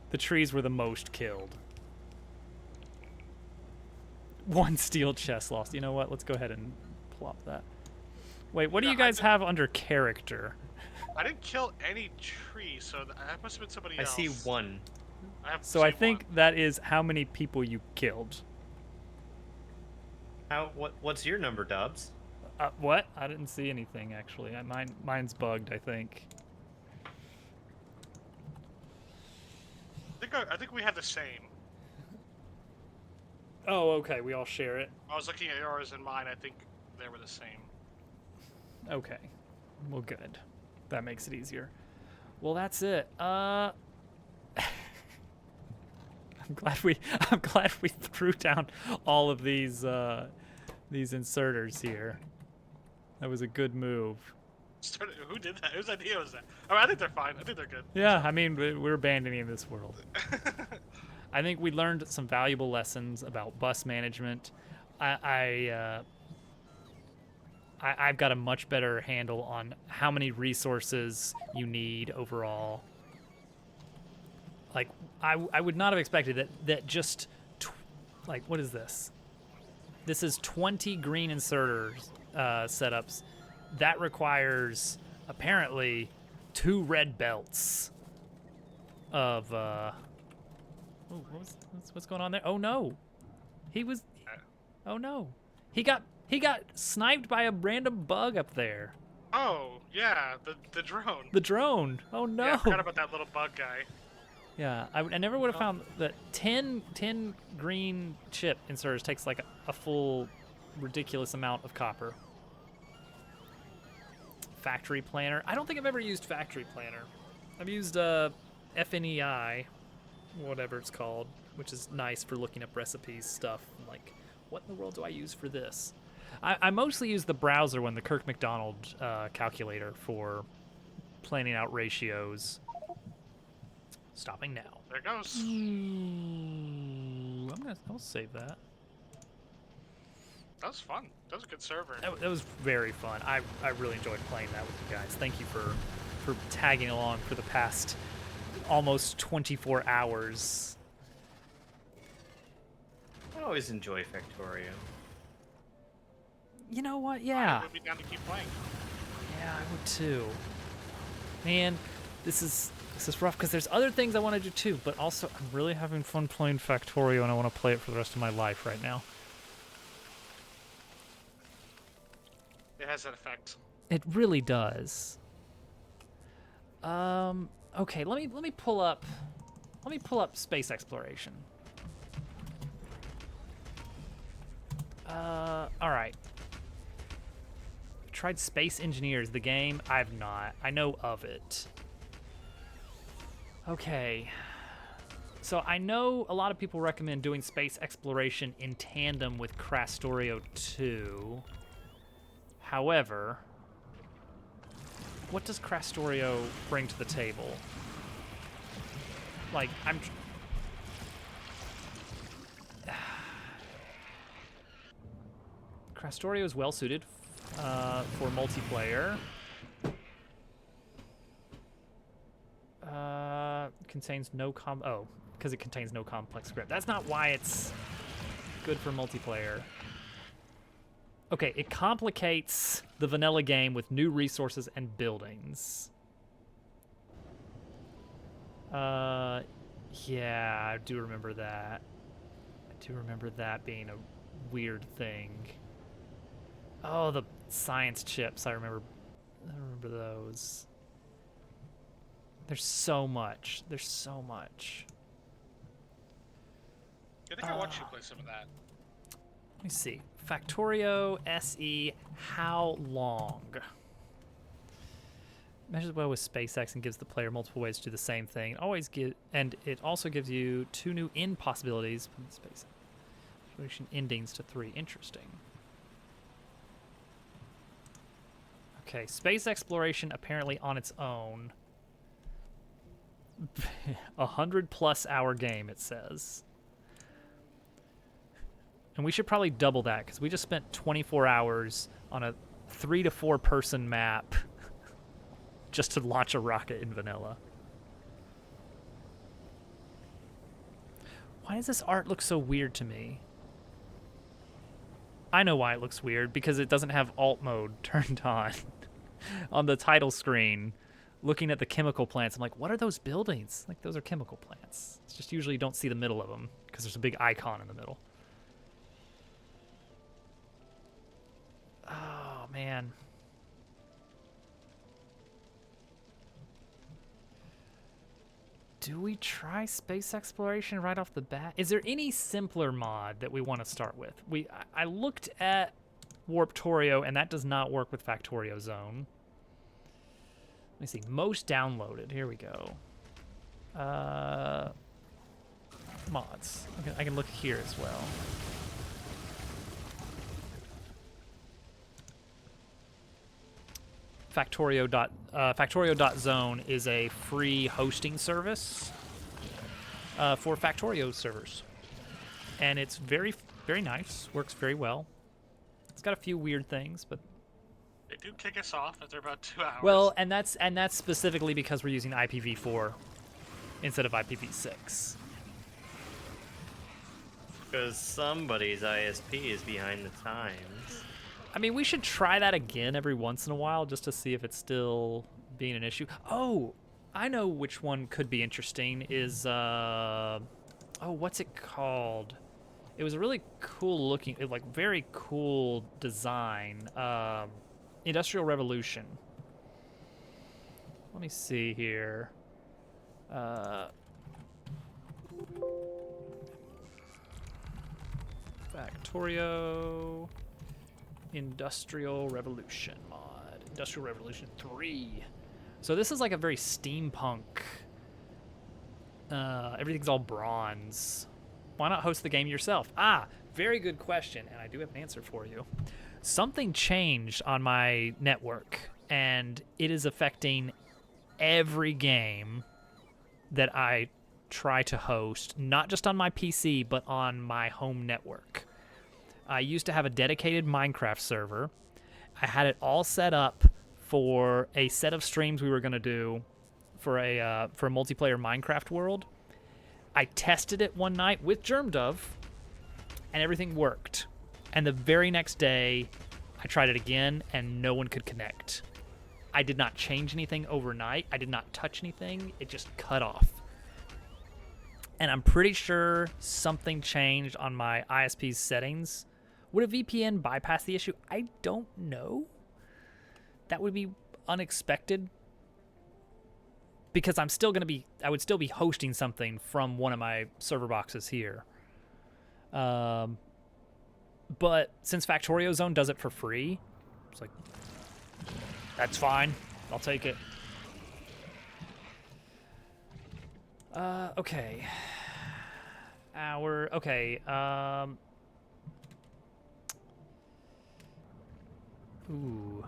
The trees were the most killed. One steel chest lost. You know what? Let's go ahead and plop that. Wait, what do you guys have under character? I didn't kill any trees, so that must have been somebody I else. see one. So I think that is how many people you killed. What's your number, Dubs? What? I didn't see anything actually. Mine's bugged, I think. I think we had the same. Oh, okay. We all share it. I was looking at yours and mine. I think they were the same. Okay. Well, good. That makes it easier. Well, that's it. I'm glad we threw down all of these inserters here. That was a good move. Who did that? Whose idea was that? I mean, I think they're fine. I think they're good. Yeah, I mean, we're abandoning this world. I think we learned some valuable lessons about bus management. I've got a much better handle on how many resources you need overall. Like, I would not have expected that just, like, what is this? This is 20 green inserters setups. That requires, apparently, 2 red belts of, what's going on there? Oh, no. Oh, no. He got sniped by a random bug up there. Oh, yeah, the drone. The drone. Oh, no. Yeah, I forgot about that little bug guy. Yeah, I never would have found that 10 green chip inserters takes like a full ridiculous amount of copper. Factory planner. I don't think I've ever used factory planner. I've used FNEI, whatever it's called, which is nice for looking up recipes stuff. I'm like, what in the world do I use for this? I mostly use the browser one, the Kirk McDonald calculator for planning out ratios. Stopping now. There it goes. I'll save that. That was fun. That was a good server. That was very fun. I really enjoyed playing that with you guys. Thank you for tagging along for the past almost 24 hours. I always enjoy Factorio. You know what? I Yeah. would be down to keep playing. Yeah, I would too. Man, this is rough because there's other things I want to do too, but also I'm really having fun playing Factorio and I want to play it for the rest of my life right now. It has that effect. It really does. Okay, let me pull up space exploration. All right. Tried Space Engineers, the game. I've not. I know of it. Okay. So I know a lot of people recommend doing space exploration in tandem with Factorio 2. However, what does Factorio bring to the table? Like, Factorio is well suited for multiplayer. Contains no because it contains no complex script. That's not why it's good for multiplayer. Okay, it complicates the vanilla game with new resources and buildings. Yeah, I do remember that. I do remember that being a weird thing. Oh, the science chips. I remember those. There's so much. There's so much. I think I watched you play some of that. Let me see. Factorio SE, how long? Measures well with SpaceX and gives the player multiple ways to do the same thing. And it also gives you 2 new end possibilities. Space endings to 3. Interesting. Okay, space exploration apparently on its own. 100+ hour game, it says. And we should probably double that because we just spent 24 hours on a 3 to 4 person map just to launch a rocket in vanilla. Why does this art look so weird to me? I know why it looks weird, because it doesn't have alt mode turned on. On the title screen, looking at the chemical plants, I'm like, what are those buildings? Like, those are chemical plants. It's just usually you don't see the middle of them because there's a big icon in the middle. Oh, man. Do we try space exploration right off the bat? Is there any simpler mod that we want to start with? I looked at Warptorio, and that does not work with Factorio Zone. Let me see. Most downloaded. Here we go. Mods. I can look here as well. Factorio.zone is a free hosting service for Factorio servers. And it's very, very nice. Works very well. It's got a few weird things, but They do kick us off after about 2 hours. well, and that's specifically because we're using IPv4 instead of IPv6. Because somebody's ISP is behind the times. I mean, we should try that again every once in a while just to see if it's still being an issue. Oh, I know which one could be interesting is, what's it called? It was a really cool looking, like very cool design, Industrial Revolution. Let me see here. Factorio Industrial Revolution mod. Industrial Revolution 3. So this is like a very steampunk. Everything's all bronze. Why not host the game yourself? Ah, very good question, and I do have an answer for you. Something changed on my network, and it is affecting every game that I try to host, not just on my PC, but on my home network. I used to have a dedicated Minecraft server. I had it all set up for a set of streams we were going to do for a multiplayer Minecraft world. I tested it one night with GermDove, and everything worked. And the very next day, I tried it again, and no one could connect. I did not change anything overnight. I did not touch anything. It just cut off. And I'm pretty sure something changed on my ISP's settings. Would a VPN bypass the issue? I don't know. That would be unexpected. Because I would still be hosting something from one of my server boxes here. But since Factorio Zone does it for free, it's like, that's fine. I'll take it. Okay. Ooh.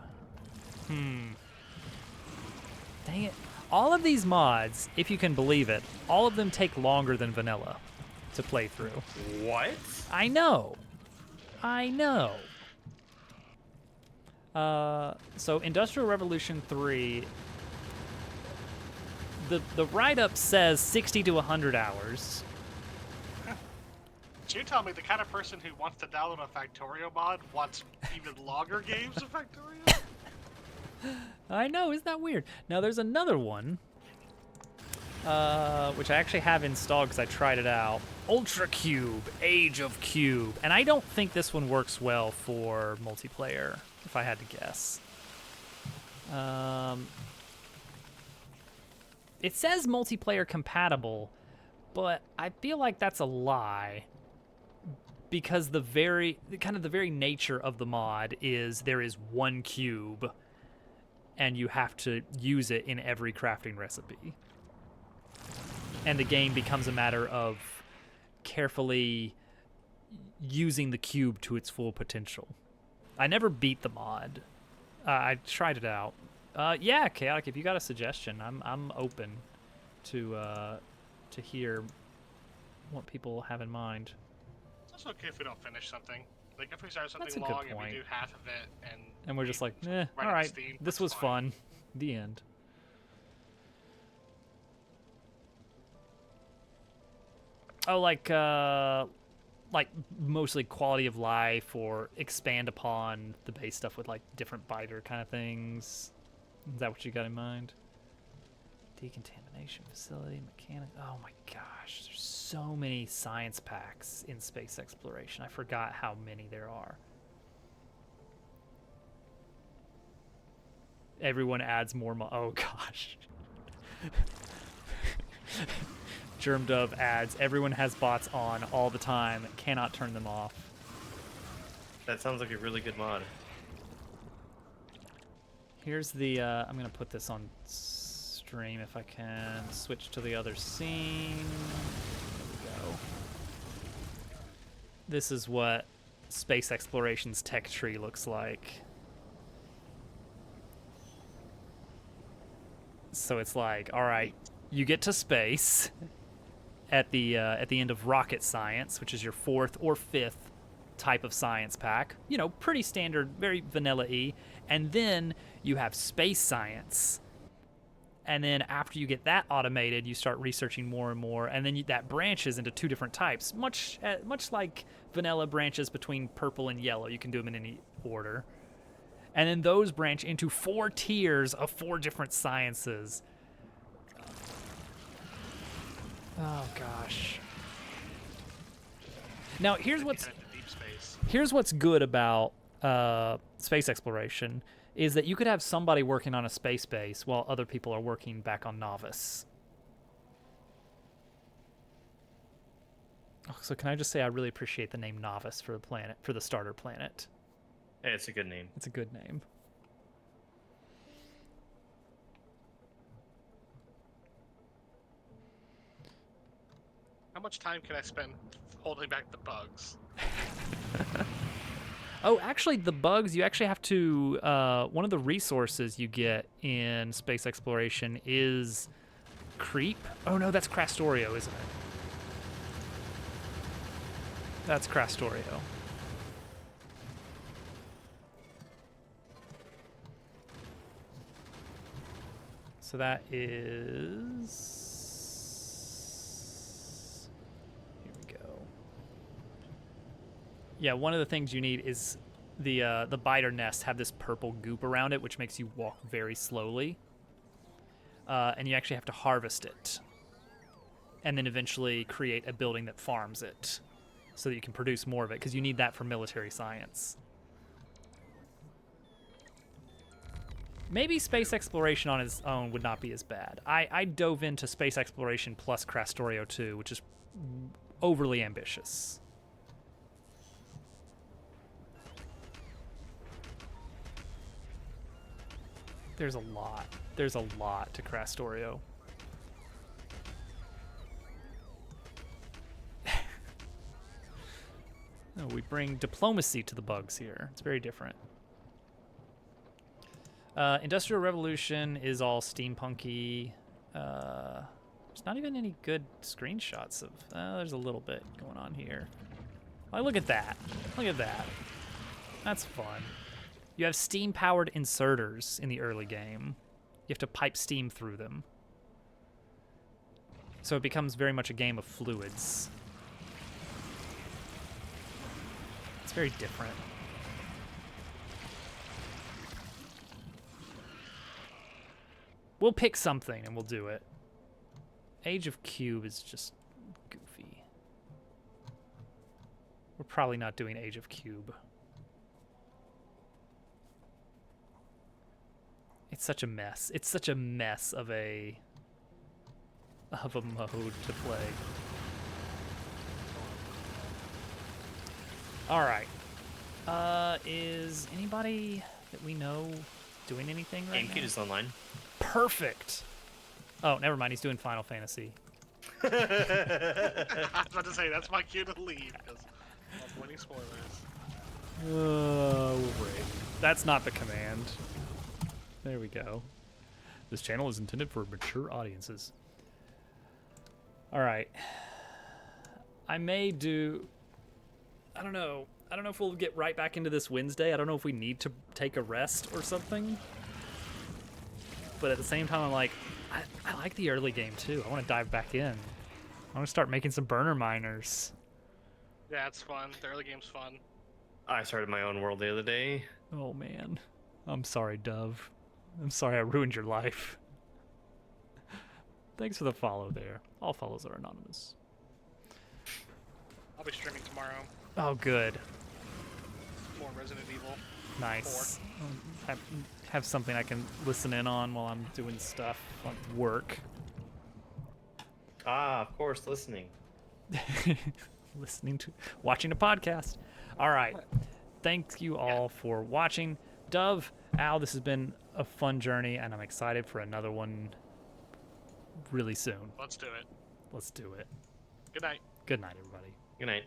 Dang it. All of these mods, if you can believe it, all of them take longer than vanilla to play through. What? I know. So Industrial Revolution 3, the write-up says 60 to 100 hours. So you're telling me the kind of person who wants to download a Factorio mod wants even longer games of Factorio? I know, isn't that weird? Now there's another one, which I actually have installed because I tried it out. Ultra Cube, Age of Cube. And I don't think this one works well for multiplayer, if I had to guess. It says multiplayer compatible, but I feel like that's a lie. Because the very nature of the mod is there is one cube and you have to use it in every crafting recipe. And the game becomes a matter of carefully using the cube to its full potential. I never beat the mod. I tried it out. Yeah, Chaotic, if you got a suggestion, I'm open to hear what people have in mind. It's okay if we don't finish something. Like, if we start That's something a good long and we point. do half of it And we're just like, we eh, run all out of right, steam, this that's was fine. fun. The end. Oh, like mostly quality of life or expand upon the base stuff with like different biter kind of things. Is that what you got in mind? Decontamination facility, mechanic. Oh my gosh, there's so many science packs in space exploration. I forgot how many there are. Everyone adds more. Oh gosh. Germ Dove adds. Everyone has bots on all the time. Cannot turn them off. That sounds like a really good mod. Here's the. I'm gonna put this on stream if I can. Switch to the other scene. There we go. This is what space exploration's tech tree looks like. So it's like, all right, you get to space at the end of rocket science, which is your 4th or 5th type of science pack. You know, pretty standard, very vanilla-y. And then you have space science. And then after you get that automated, you start researching more and more, and then that branches into 2 different types, much like vanilla branches between purple and yellow. You can do them in any order. And then those branch into 4 tiers of 4 different sciences. Oh gosh. Now here's what's Deep space. here's what's good about space exploration is that you could have somebody working on a space base while other people are working back on Novice. Oh, so can I just say I really appreciate the name Novice for the planet, for the starter planet. Hey, it's a good name. It's a good name. How much time can I spend holding back the bugs? Oh, actually, the bugs, you actually have to... one of the resources you get in space exploration is creep. Oh, no, that's Crastorio, isn't it? That's Crastorio. So that is... Here we go. Yeah, one of the things you need is the biter nests have this purple goop around it, which makes you walk very slowly. And you actually have to harvest it. And then eventually create a building that farms it so that you can produce more of it, because you need that for military science. Maybe space exploration on its own would not be as bad. I dove into space exploration plus Crastorio 2, which is overly ambitious. There's a lot. There's a lot to Crastorio. No, we bring diplomacy to the bugs here. It's very different. Industrial Revolution is all steampunky. There's not even any good screenshots of... there's a little bit going on here. Oh, look at that. Look at that. That's fun. You have steam-powered inserters in the early game. You have to pipe steam through them. So it becomes very much a game of fluids. It's very different. We'll pick something and we'll do it. Age of Cube is just goofy. We're probably not doing Age of Cube. It's such a mess. It's such a mess of a mode to play. All right. Is anybody that we know doing anything right GameCube now? is online. Perfect. Oh, never mind. He's doing Final Fantasy. I was about to say, that's my cue to leave, because I'm avoiding spoilers. Right. That's not the command. There we go. This channel is intended for mature audiences. All right. I may do... I don't know. I don't know if we'll get right back into this Wednesday. I don't know if we need to take a rest or something. But at the same time, I'm like, I like the early game too. I want to dive back in. I want to start making some burner miners. Yeah, it's fun. The early game's fun. I started my own world the other day. Oh man. I'm sorry, Dove. I'm sorry I ruined your life. Thanks for the follow there. All follows are anonymous. I'll be streaming tomorrow. Oh, good. More Resident Evil. Nice. Have something I can listen in on while I'm doing stuff like work. Ah, of course, listening. Watching a podcast. All right. Thank you all for watching. Dove, Al, this has been a fun journey, and I'm excited for another one really soon. Let's do it. Let's do it. Good night. Good night, everybody. Good night.